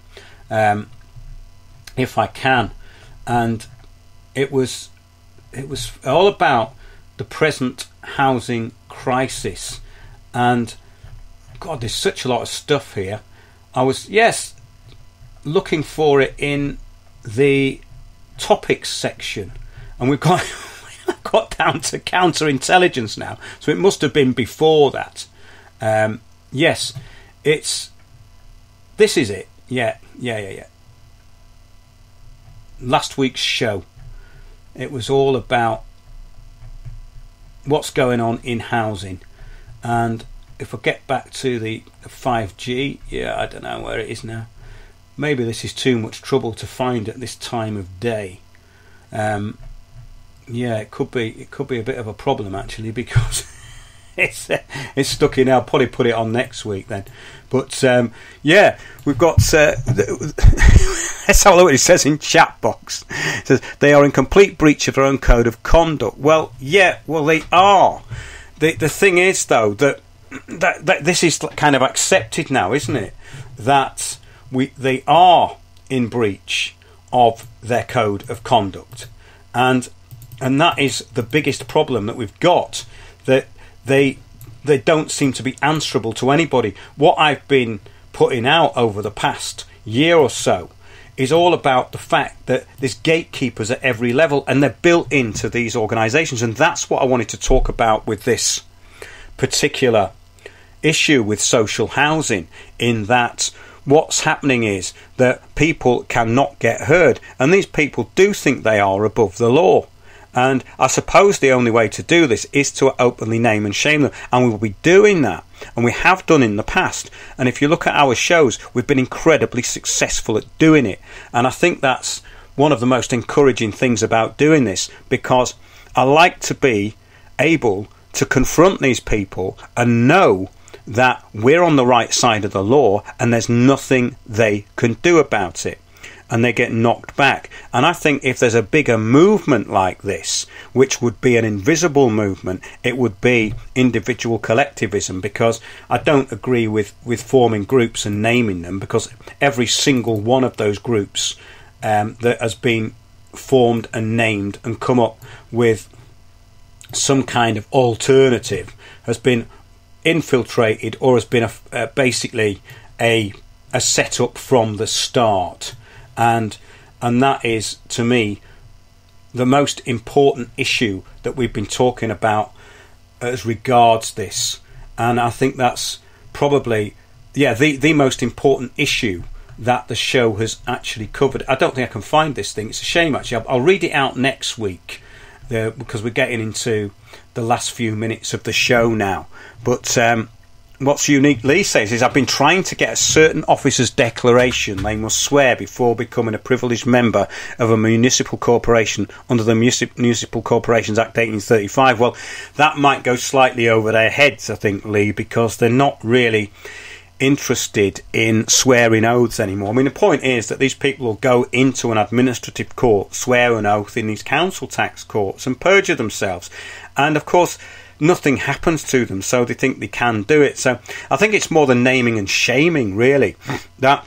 S1: If I can. And it was all about the present housing crisis. And God, there's such a lot of stuff here. I was looking for it in the topics section, and we've got down to counterintelligence now, so it must have been before that. This is it. Yeah. Last week's show, it was all about what's going on in housing. And if I get back to the 5G, I don't know where it is now. Maybe this is too much trouble to find at this time of day. It could be a bit of a problem, actually, because it's stuck in. I'll probably put it on next week then. But we've got let's have a look what it says in chat box. It says they are in complete breach of their own code of conduct. Well, they are. The thing is, though, that this is kind of accepted now, isn't it? That they are in breach of their code of conduct, and that is the biggest problem that we've got. That they don't seem to be answerable to anybody. What I've been putting out over the past year or so is all about the fact that there's gatekeepers at every level, and they're built into these organisations. And that's what I wanted to talk about with this particular issue with social housing, in that what's happening is that people cannot get heard, and these people do think they are above the law. And I suppose the only way to do this is to openly name and shame them, and we will be doing that, and we have done in the past. And if you look at our shows, we've been incredibly successful at doing it, and I think that's one of the most encouraging things about doing this, because I like to be able to confront these people and know that we're on the right side of the law and there's nothing they can do about it, and they get knocked back. And I think if there's a bigger movement like this, which would be an invisible movement, it would be individual collectivism, because I don't agree with forming groups and naming them, because every single one of those groups that has been formed and named and come up with some kind of alternative has been infiltrated, or has been basically a setup from the start. And that is, to me, the most important issue that we've been talking about as regards this. And I think that's probably, the most important issue that the show has actually covered. I don't think I can find this thing. It's a shame, actually. I'll read it out next week, because we're getting into the last few minutes of the show now. But what's unique, Lee says, is I've been trying to get a certain officer's declaration they must swear before becoming a privileged member of a municipal corporation under the Municipal Corporations Act 1835. Well, that might go slightly over their heads, I think, Lee, because they're not really interested in swearing oaths anymore. I mean, the point is that these people will go into an administrative court, swear an oath in these council tax courts and perjure themselves. And, of course, nothing happens to them, so they think they can do it. So I think it's more than naming and shaming, really, that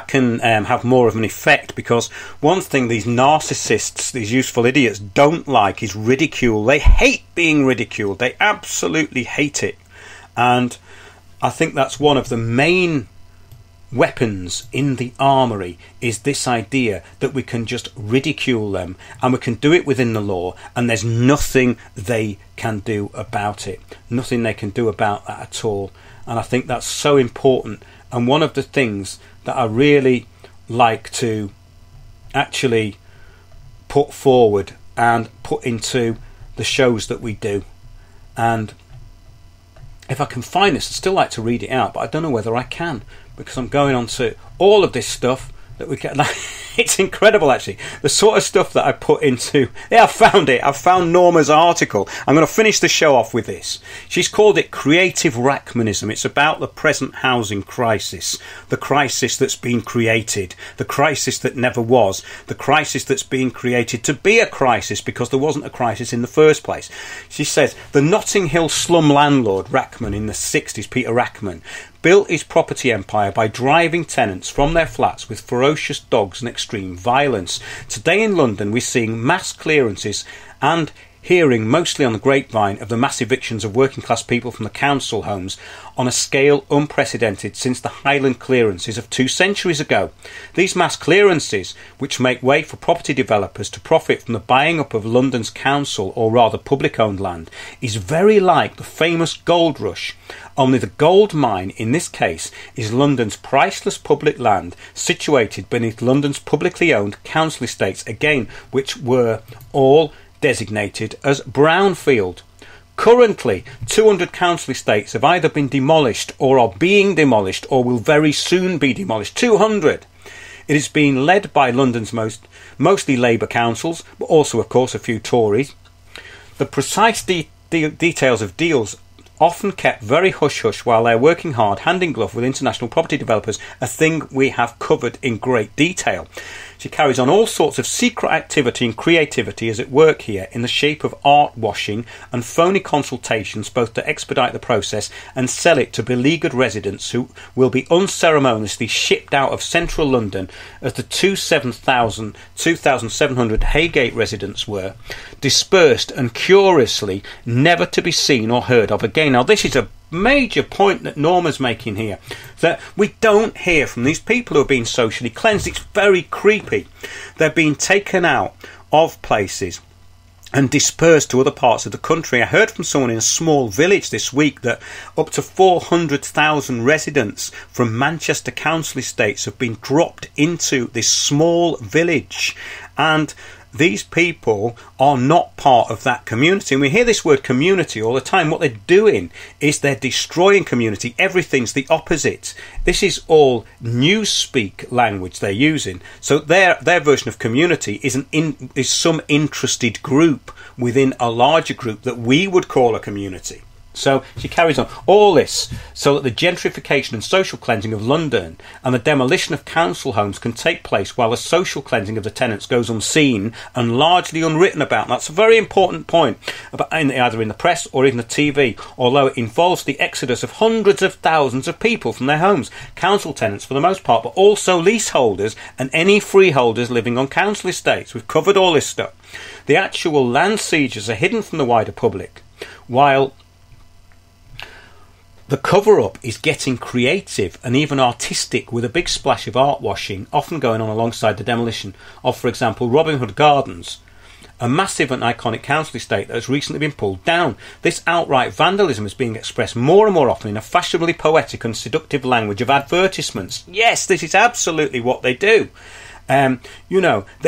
S1: can have more of an effect, because one thing these narcissists, these useful idiots, don't like is ridicule. They hate being ridiculed. They absolutely hate it. And I think that's one of the main weapons in the armoury, is this idea that we can just ridicule them, and we can do it within the law, and there's nothing they can do about it. Nothing they can do about that at all. And I think that's so important, and one of the things that I really like to actually put forward and put into the shows that we do. And if I can find this, I'd still like to read it out, but I don't know whether I can, because I'm going on to all of this stuff that we get. It's incredible, actually, the sort of stuff that I put into. Yeah, I found it. I found Norma's article. I'm going to finish the show off with this. She's called it Creative Rachmanism. It's about the present housing crisis, the crisis that's been created, the crisis that never was, the crisis that's being created to be a crisis because there wasn't a crisis in the first place. She says, the Notting Hill slum landlord Rachman in the 60s, Peter Rachman, built his property empire by driving tenants from their flats with ferocious dogs and extreme violence. Today in London, we're seeing mass clearances and hearing, mostly on the grapevine, of the mass evictions of working class people from the council homes on a scale unprecedented since the Highland clearances of 2 centuries ago. These mass clearances, which make way for property developers to profit from the buying up of London's council, or rather public-owned land, is very like the famous gold rush. Only the gold mine, in this case, is London's priceless public land situated beneath London's publicly owned council estates, again, which were all designated as brownfield. Currently, 200 council estates have either been demolished or are being demolished or will very soon be demolished. 200! It is being led by London's mostly Labour councils, but also, of course, a few Tories. The precise details of deals often kept very hush-hush while they're working hard, hand in glove with international property developers, a thing we have covered in great detail. She carries on all sorts of secret activity and creativity is at work here in the shape of art washing and phony consultations, both to expedite the process and sell it to beleaguered residents who will be unceremoniously shipped out of central London, as the 2,700 Haygate residents were, dispersed and curiously never to be seen or heard of again. Now, this is a major point that Norma's making here, that we don't hear from these people who are being socially cleansed. It's very creepy. They're being taken out of places and dispersed to other parts of the country. I heard from someone in a small village this week that up to 400,000 residents from Manchester council estates have been dropped into this small village, and these people are not part of that community. And we hear this word community all the time. What they're doing is they're destroying community. Everything's the opposite. This is all newspeak language they're using. So their version of community is some interested group within a larger group that we would call a community. So she carries on. All this so that the gentrification and social cleansing of London and the demolition of council homes can take place while the social cleansing of the tenants goes unseen and largely unwritten about. That's a very important point, about either in the press or in the TV, although it involves the exodus of hundreds of thousands of people from their homes. Council tenants for the most part, but also leaseholders and any freeholders living on council estates. We've covered all this stuff. The actual land sieges are hidden from the wider public, while the cover-up is getting creative and even artistic, with a big splash of art washing often going on alongside the demolition of, for example, Robin Hood Gardens, a massive and iconic council estate that has recently been pulled down. This outright vandalism is being expressed more and more often in a fashionably poetic and seductive language of advertisements. Yes, this is absolutely what they do. They're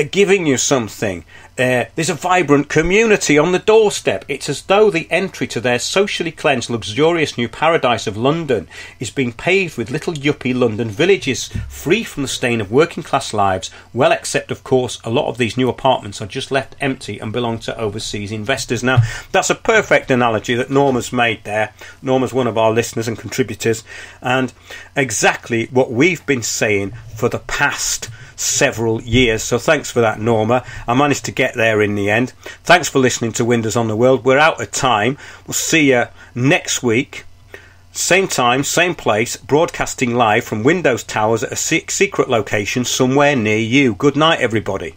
S1: giving you something. There's a vibrant community on the doorstep. It's as though the entry to their socially cleansed, luxurious new paradise of London is being paved with little yuppie London villages, free from the stain of working class lives, well, except, of course, a lot of these new apartments are just left empty and belong to overseas investors. Now, that's a perfect analogy that Norma's made there. Norma's one of our listeners and contributors, and exactly what we've been saying for the past several years. So thanks for that, Norma. I managed to get there in the end. Thanks for listening to Windows on the World. We're out of time. We'll see you next week. Same time, same place, broadcasting live from Windows Towers at a secret location somewhere near you. Good night, everybody.